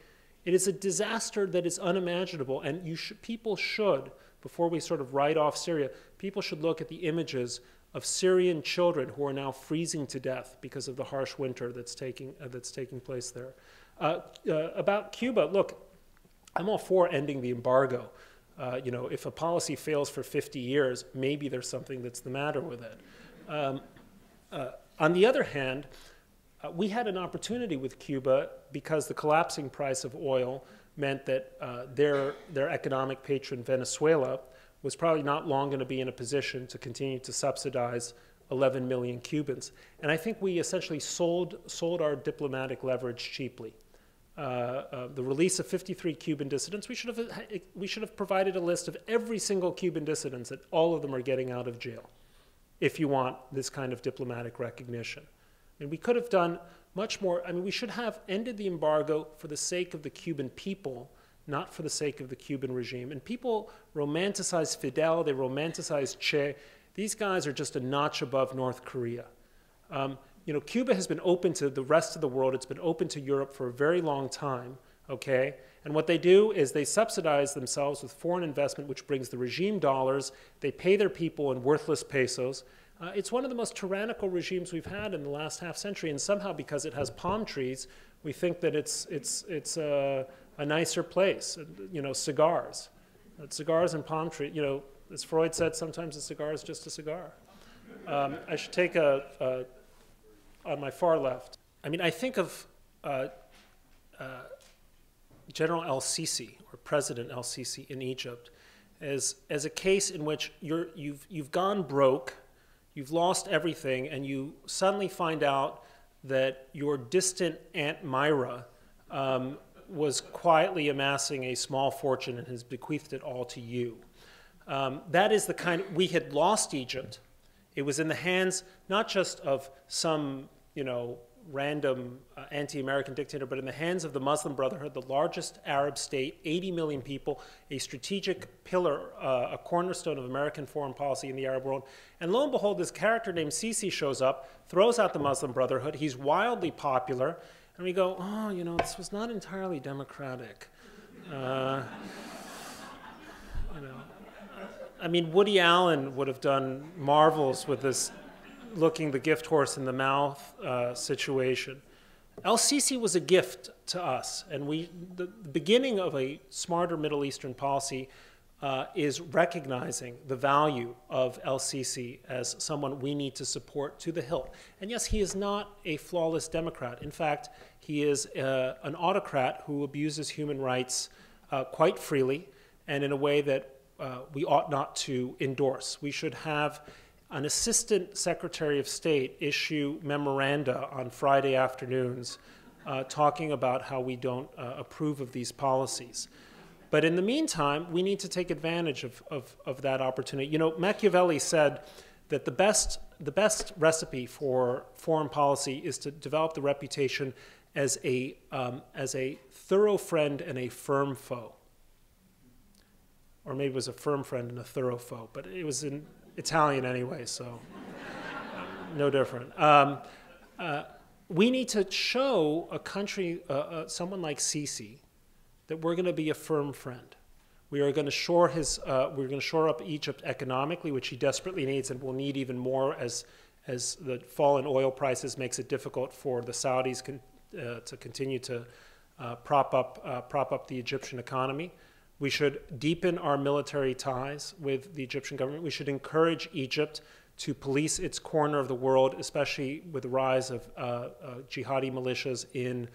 S1: It is a disaster that is unimaginable, and people should, before we sort of write off Syria, people should look at the images of Syrian children who are now freezing to death because of the harsh winter that's taking place there. About Cuba, look, I'm all for ending the embargo. You know, if a policy fails for 50 years, maybe there's something that's the matter with it. On the other hand, we had an opportunity with Cuba because the collapsing price of oil meant that their economic patron, Venezuela, was probably not long going to be in a position to continue to subsidize 11 million Cubans. And I think we essentially sold our diplomatic leverage cheaply. The release of 53 Cuban dissidents, we should have provided a list of every single Cuban dissident that all of them are getting out of jail, if you want this kind of diplomatic recognition. And we could have done much more. I mean, we should have ended the embargo for the sake of the Cuban people, not for the sake of the Cuban regime. And people romanticize Fidel, they romanticize Che. These guys are just a notch above North Korea. You know, Cuba has been open to the rest of the world. It's been open to Europe for a very long time, okay? And what they do is they subsidize themselves with foreign investment, which brings the regime dollars. They pay their people in worthless pesos. It's one of the most tyrannical regimes we've had in the last half century, and somehow because it has palm trees, we think that it's a nicer place. You know, cigars. Cigars and palm trees. You know, as Freud said, sometimes a cigar is just a cigar. I should take on my far left. I mean, I think of General el-Sisi, or President el-Sisi in Egypt, as a case in which you've gone broke, you've lost everything, and you suddenly find out that your distant Aunt Myra was quietly amassing a small fortune and has bequeathed it all to you. That is the kind we had lost Egypt. It was in the hands not just of some, you know, random anti-American dictator, but in the hands of the Muslim Brotherhood, the largest Arab state, 80 million people, a strategic pillar, a cornerstone of American foreign policy in the Arab world. And lo and behold, this character named Sisi shows up, throws out the Muslim Brotherhood. He's wildly popular. And we go, oh, you know, this was not entirely democratic. You know, I mean, Woody Allen would have done marvels with this looking the gift horse in the mouth situation. El-Sisi was a gift to us, and the beginning of a smarter Middle Eastern policy is recognizing the value of el-Sisi as someone we need to support to the hilt. And yes, he is not a flawless democrat. In fact, he is an autocrat who abuses human rights quite freely and in a way that we ought not to endorse. We should have an assistant secretary of state issue memoranda on Friday afternoons talking about how we don't approve of these policies. But in the meantime, we need to take advantage of that opportunity. You know, Machiavelli said that the best recipe for foreign policy is to develop the reputation as a thorough friend and a firm foe. Or maybe it was a firm friend and a thorough foe, but it was in Italian anyway, so no different. We need to show a country, someone like Sisi, that we're going to be a firm friend. We are going to shore up Egypt economically, which he desperately needs and will need even more as the fall in oil prices makes it difficult for the Saudis to continue to prop up the Egyptian economy. We should deepen our military ties with the Egyptian government. We should encourage Egypt to police its corner of the world, especially with the rise of jihadi militias in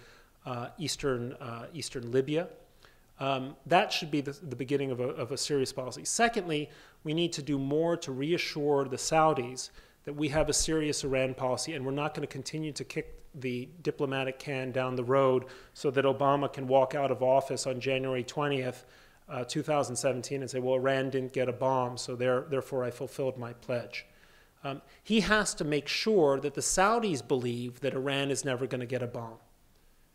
S1: eastern Libya. That should be the beginning of a serious policy. Secondly, we need to do more to reassure the Saudis that we have a serious Iran policy and we're not going to continue to kick the diplomatic can down the road so that Obama can walk out of office on January 20th, 2017 and say, well, Iran didn't get a bomb, so therefore I fulfilled my pledge. He has to make sure that the Saudis believe that Iran is never going to get a bomb.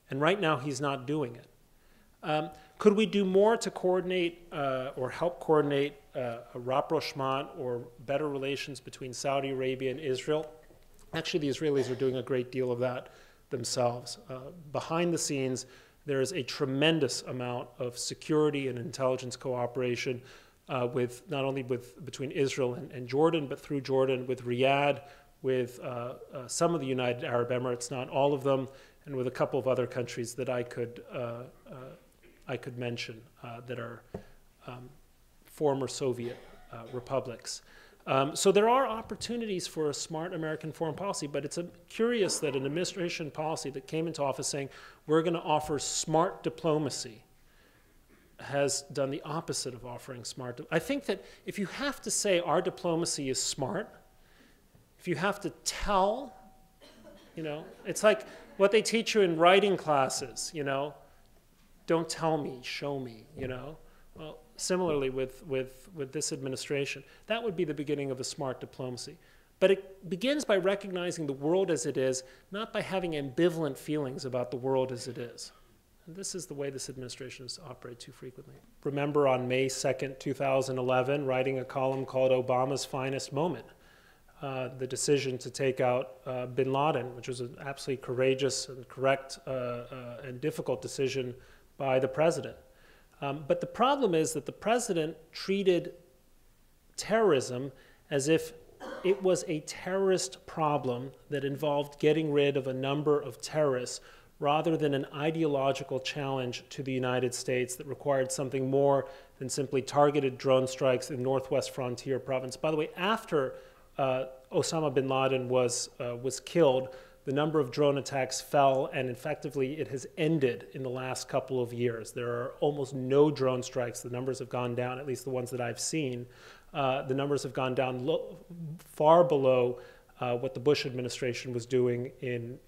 S1: And right now, he's not doing it. Could we do more to coordinate or help coordinate a rapprochement or better relations between Saudi Arabia and Israel? Actually, the Israelis are doing a great deal of that themselves. Behind the scenes, there is a tremendous amount of security and intelligence cooperation with not only between Israel and Jordan, but through Jordan, with Riyadh, with some of the United Arab Emirates, not all of them, and with a couple of other countries that I could mention that are former Soviet republics. So there are opportunities for a smart American foreign policy, but it's curious that an administration policy that came into office saying we're going to offer smart diplomacy has done the opposite of offering smart. I think that if you have to say our diplomacy is smart, if you have to tell, it's like what they teach you in writing classes, don't tell me, show me, Well, similarly with this administration, that would be the beginning of a smart diplomacy. But it begins by recognizing the world as it is, not by having ambivalent feelings about the world as it is. And this is the way this administration has operated too frequently. Remember on May 2nd, 2011, writing a column called Obama's Finest Moment, the decision to take out bin Laden, which was an absolutely courageous and correct and difficult decision by the president. But the problem is that the president treated terrorism as if it was a terrorist problem that involved getting rid of a number of terrorists rather than an ideological challenge to the United States that required something more than simply targeted drone strikes in Northwest Frontier Province. By the way, after Osama bin Laden was killed, the number of drone attacks fell, and effectively it has ended in the last couple of years. There are almost no drone strikes. The numbers have gone down, at least the ones that I've seen. The numbers have gone down far below what the Bush administration was doing in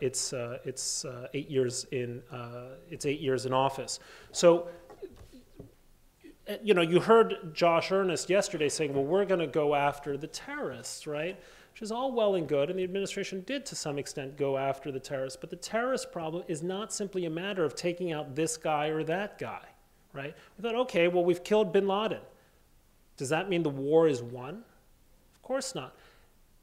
S1: its 8 years in office. So, you heard Josh Earnest yesterday saying, well, we're going to go after the terrorists, right? Which is all well and good, and the administration did to some extent go after the terrorists, but the terrorist problem is not simply a matter of taking out this guy or that guy, right? We thought, okay, well, we've killed bin Laden. Does that mean the war is won? Of course not.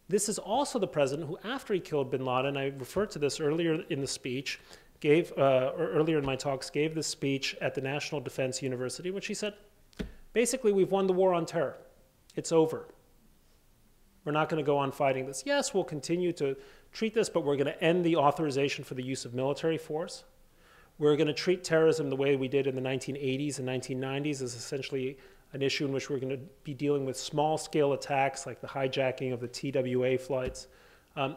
S1: This is also the president who, after he killed bin Laden, I referred to this earlier in the speech, earlier in my talks, gave this speech at the National Defense University, in which he said, basically, we've won the war on terror. It's over. We're not going to go on fighting this. Yes, we'll continue to treat this, but we're going to end the authorization for the use of military force. We're going to treat terrorism the way we did in the 1980s and 1990s as essentially an issue in which we're going to be dealing with small-scale attacks like the hijacking of the TWA flights.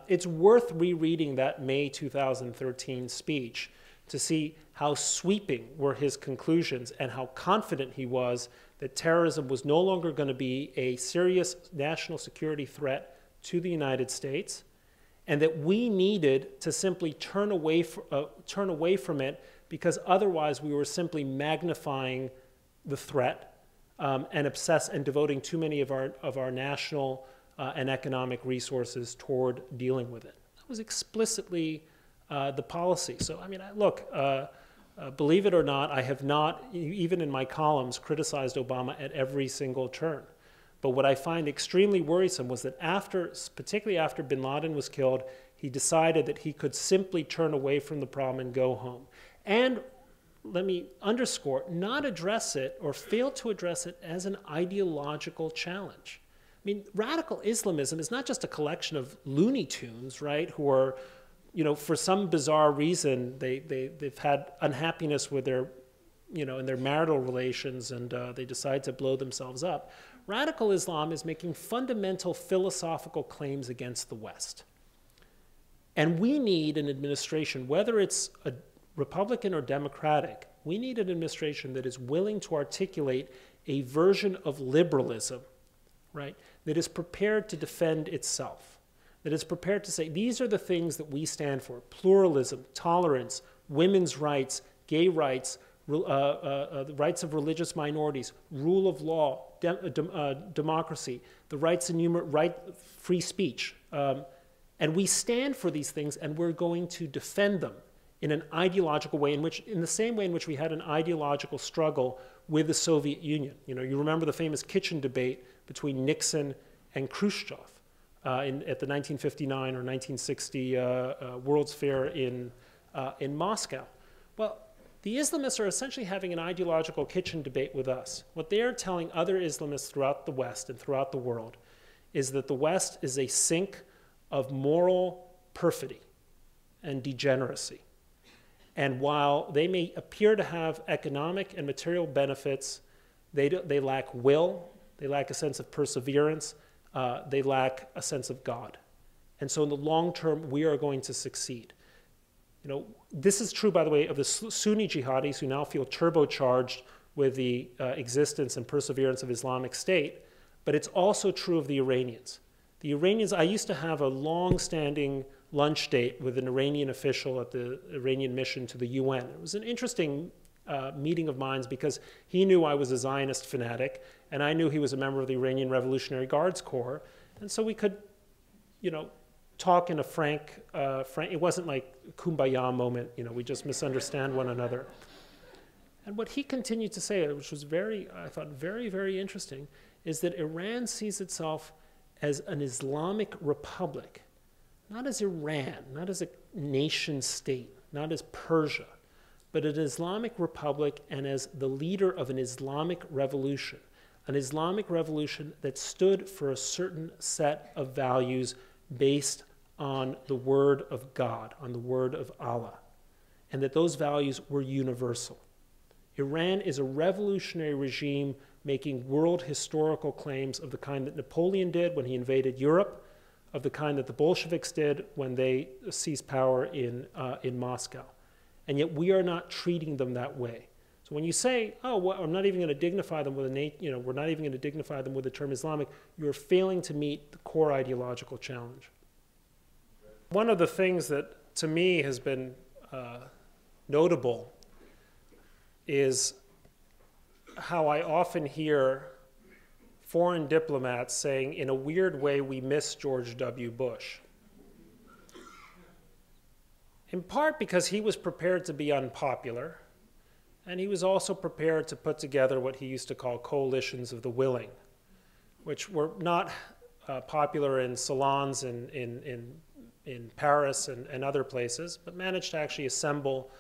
S1: It's worth rereading that May 2013 speech to see how sweeping were his conclusions and how confident he was that terrorism was no longer going to be a serious national security threat to the United States, and that we needed to simply turn away from it because otherwise we were simply magnifying the threat and devoting too many of our national and economic resources toward dealing with it. That was explicitly the policy. So, I mean, look, believe it or not, I have not, even in my columns, criticized Obama at every single turn. But what I find extremely worrisome was that particularly after bin Laden was killed, he decided that he could simply turn away from the problem and go home. And let me underscore, not address it or fail to address it as an ideological challenge. I mean, radical Islamism is not just a collection of Looney Tunes, right, who are, for some bizarre reason, they've had unhappiness with their, in their marital relations, and they decide to blow themselves up. Radical Islam is making fundamental philosophical claims against the West. And we need an administration, whether it's a Republican or Democratic, we need an administration that is willing to articulate a version of liberalism, right, that is prepared to defend itself, that is prepared to say, these are the things that we stand for: pluralism, tolerance, women's rights, gay rights, the rights of religious minorities, rule of law, democracy, the rights and free speech. And we stand for these things, and we're going to defend them in an ideological way, in the same way in which we had an ideological struggle with the Soviet Union. You know, you remember the famous kitchen debate between Nixon and Khrushchev at the 1959 or 1960 World's Fair in Moscow. Well, the Islamists are essentially having an ideological kitchen debate with us. What they are telling other Islamists throughout the West and throughout the world is that the West is a sink of moral perfidy and degeneracy. And while they may appear to have economic and material benefits, they lack will, they lack a sense of perseverance, they lack a sense of God. And so in the long term, we are going to succeed. You know, this is true, by the way, of the Sunni jihadis who now feel turbocharged with the existence and perseverance of Islamic State, but it's also true of the Iranians. The Iranians, I used to have a long-standing lunch date with an Iranian official at the Iranian mission to the UN. It was an interesting meeting of minds because he knew I was a Zionist fanatic, and I knew he was a member of the Iranian Revolutionary Guards Corps, and so we could, you know, talk in a frank, it wasn't like a kumbaya moment, you know, we just misunderstand one another. And what he continued to say, which was I thought very, very interesting, is that Iran sees itself as an Islamic republic, not as Iran, not as a nation state, not as Persia, but an Islamic republic and as the leader of an Islamic revolution that stood for a certain set of values based on the word of God, on the word of Allah, and that those values were universal. Iran is a revolutionary regime making world historical claims of the kind that Napoleon did when he invaded Europe, of the kind that the Bolsheviks did when they seized power in Moscow. And yet we are not treating them that way. So when you say, oh, well, I'm not even going to dignify them with we're not even going to dignify them with the term Islamic, you're failing to meet the core ideological challenge. One of the things that to me has been notable is how I often hear foreign diplomats saying, in a weird way, we miss George W. Bush. In part because he was prepared to be unpopular, and he was also prepared to put together what he used to call coalitions of the willing, which were not popular in salons in Paris and other places, but managed to actually assemble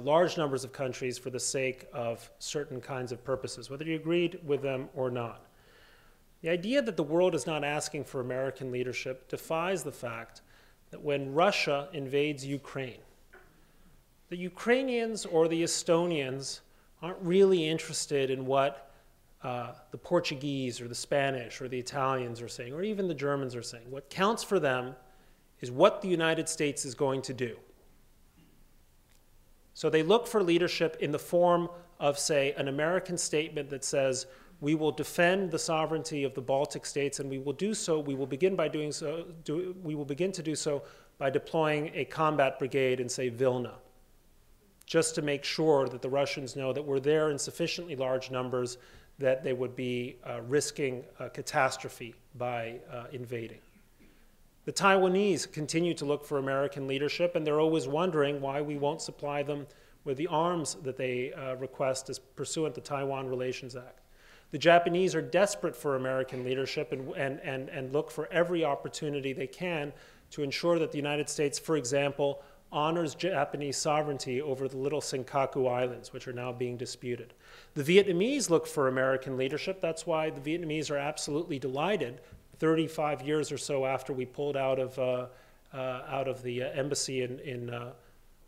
S1: large numbers of countries for the sake of certain kinds of purposes, whether you agreed with them or not. The idea that the world is not asking for American leadership defies the fact that when Russia invades Ukraine, the Ukrainians or the Estonians aren't really interested in what the Portuguese or the Spanish or the Italians are saying, or even the Germans are saying. What counts for them is what the United States is going to do. So they look for leadership in the form of, say, an American statement that says, we will defend the sovereignty of the Baltic states, and we will do so, we will begin by doing so, we will begin to do so by deploying a combat brigade in, say, Vilna, just to make sure that the Russians know that we're there in sufficiently large numbers that they would be risking a catastrophe by invading. The Taiwanese continue to look for American leadership, and they're always wondering why we won't supply them with the arms that they request as pursuant to the Taiwan Relations Act. The Japanese are desperate for American leadership and look for every opportunity they can to ensure that the United States, for example, honors Japanese sovereignty over the little Senkaku Islands, which are now being disputed. The Vietnamese look for American leadership. That's why the Vietnamese are absolutely delighted 35 years or so after we pulled out of the embassy in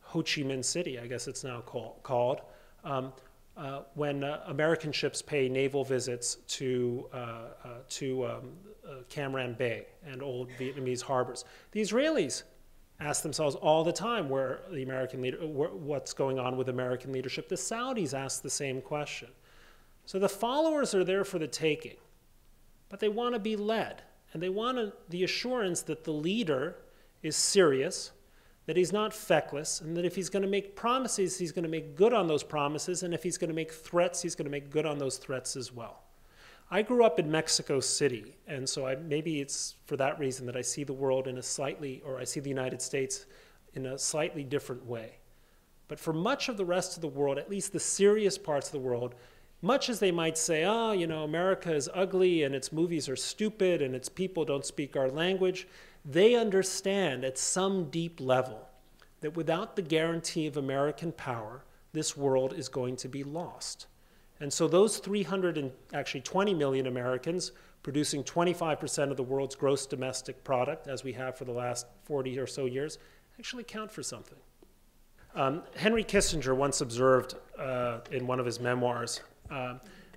S1: Ho Chi Minh City, I guess it's now called, when American ships pay naval visits to Cam Ranh Bay and old Vietnamese harbors. The Israelis ask themselves all the time where the American what's going on with American leadership. The Saudis ask the same question. So the followers are there for the taking, but they want to be led, and they want the assurance that the leader is serious, that he's not feckless, and that if he's going to make promises, he's going to make good on those promises, and if he's going to make threats, he's going to make good on those threats as well. I grew up in Mexico City, and so maybe it's for that reason that I see the world in a slightly, or I see the United States in a slightly different way. But for much of the rest of the world, at least the serious parts of the world, much as they might say, oh, you know, America is ugly and its movies are stupid and its people don't speak our language, they understand at some deep level that without the guarantee of American power, this world is going to be lost. And so those 320 million Americans producing 25% of the world's gross domestic product, as we have for the last 40 or so years, actually count for something. Henry Kissinger once observed in one of his memoirs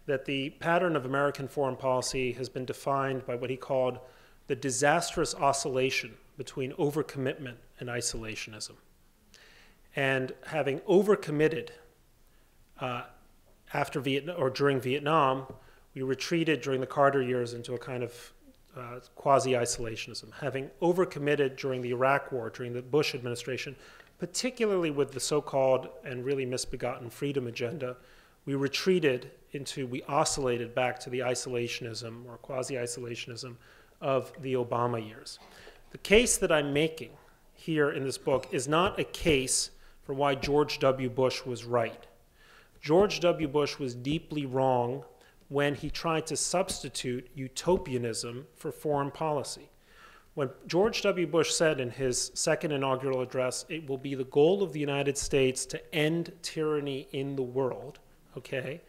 S1: that the pattern of American foreign policy has been defined by what he called the disastrous oscillation between overcommitment and isolationism. And having overcommitted after Vietnam or during Vietnam, we retreated during the Carter years into a kind of quasi-isolationism. Having overcommitted during the Iraq War, during the Bush administration, particularly with the so-called and really misbegotten freedom agenda, we oscillated back to the isolationism or quasi-isolationism of the Obama years. The case that I'm making here in this book is not a case for why George W. Bush was right. George W. Bush was deeply wrong when he tried to substitute utopianism for foreign policy. When George W. Bush said in his second inaugural address, it will be the goal of the United States to end tyranny in the world, okay,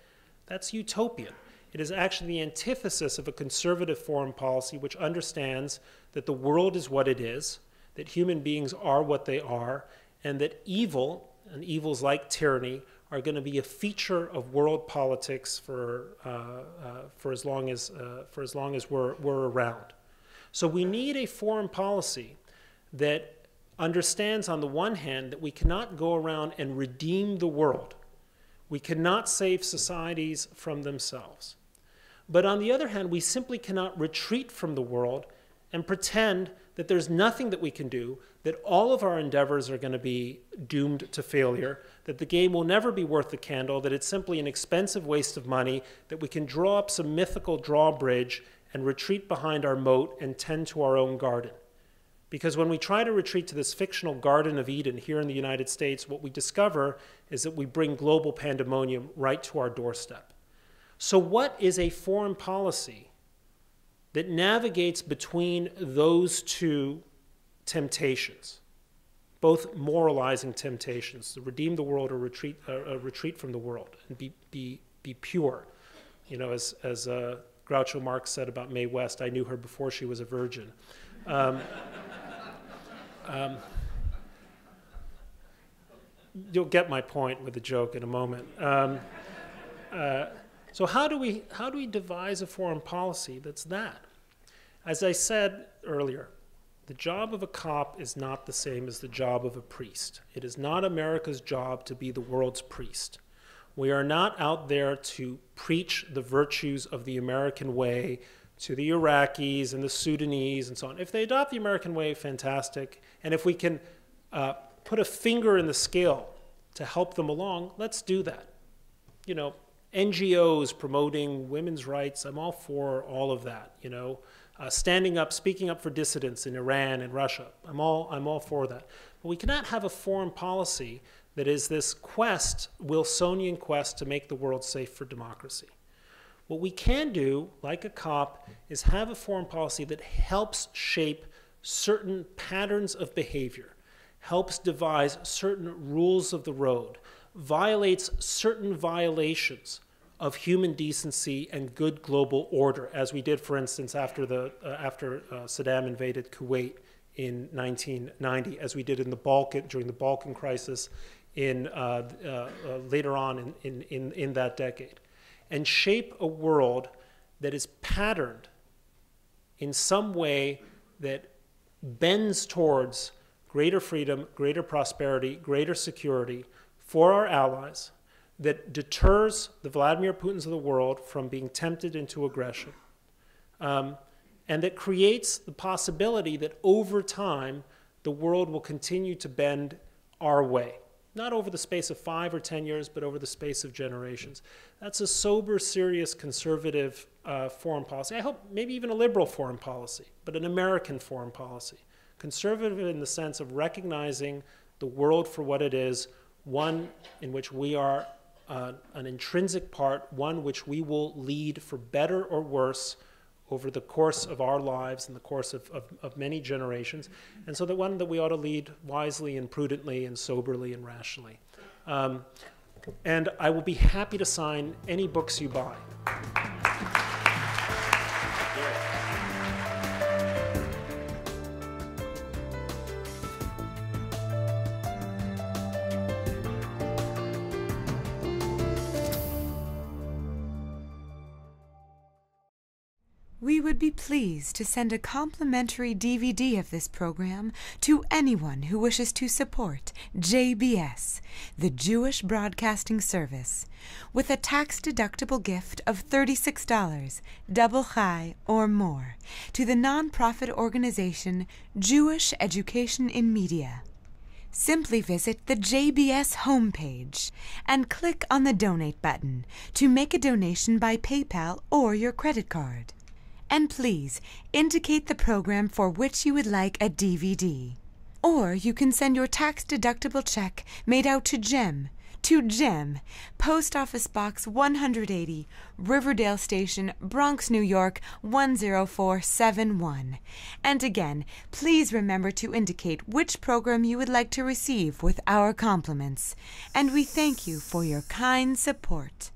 S1: that's utopian. It is actually the antithesis of a conservative foreign policy which understands that the world is what it is, that human beings are what they are, and that evil, and evils like tyranny, are going to be a feature of world politics for as long as we're around. So we need a foreign policy that understands, on the one hand, that we cannot go around and redeem the world. We cannot save societies from themselves. But on the other hand, we simply cannot retreat from the world and pretend that there's nothing that we can do, that all of our endeavors are going to be doomed to failure, that the game will never be worth the candle, that it's simply an expensive waste of money, that we can draw up some mythical drawbridge and retreat behind our moat and tend to our own garden. Because when we try to retreat to this fictional Garden of Eden here in the United States, what we discover is that we bring global pandemonium right to our doorstep. So what is a foreign policy that navigates between those two temptations, both moralizing temptations, to redeem the world or retreat from the world and be pure? You know, as Groucho Marx said about Mae West, I knew her before she was a virgin. You'll get my point with the joke in a moment. So how do we devise a foreign policy that's that? As I said earlier, the job of a cop is not the same as the job of a priest. It is not America's job to be the world's priest. We are not out there to preach the virtues of the American way to the Iraqis and the Sudanese and so on. If they adopt the American way, fantastic. And if we can put a finger in the scale to help them along, let's do that. You know, NGOs promoting women's rights, I'm all for all of that. You know, standing up, speaking up for dissidents in Iran and Russia, I'm all for that. But we cannot have a foreign policy that is this quest, Wilsonian quest to make the world safe for democracy. What we can do, like a cop, is have a foreign policy that helps shape certain patterns of behavior, helps devise certain rules of the road, violates certain violations of human decency and good global order, as we did, for instance, after Saddam invaded Kuwait in 1990, as we did in during the Balkan crisis later on in that decade, and shape a world that is patterned in some way that bends towards greater freedom, greater prosperity, greater security for our allies, that deters the Vladimir Putins of the world from being tempted into aggression, and that creates the possibility that over time the world will continue to bend our way. Not over the space of 5 or 10 years, but over the space of generations. That's a sober, serious, conservative foreign policy. I hope maybe even a liberal foreign policy, but an American foreign policy. Conservative in the sense of recognizing the world for what it is, one in which we are an intrinsic part, one which we will lead for better or worse over the course of our lives and the course of many generations, and so the one that we ought to lead wisely and prudently and soberly and rationally. And I will be happy to sign any books you buy.
S2: We would be pleased to send a complimentary DVD of this program to anyone who wishes to support JBS, the Jewish Broadcasting Service, with a tax-deductible gift of $36, double chai or more, to the nonprofit organization Jewish Education in Media. Simply visit the JBS homepage and click on the Donate button to make a donation by PayPal or your credit card. And please indicate the program for which you would like a DVD. Or you can send your tax-deductible check made out to Jem, Post Office Box 180, Riverdale Station, Bronx, New York 10471. And again, please remember to indicate which program you would like to receive with our compliments. And we thank you for your kind support.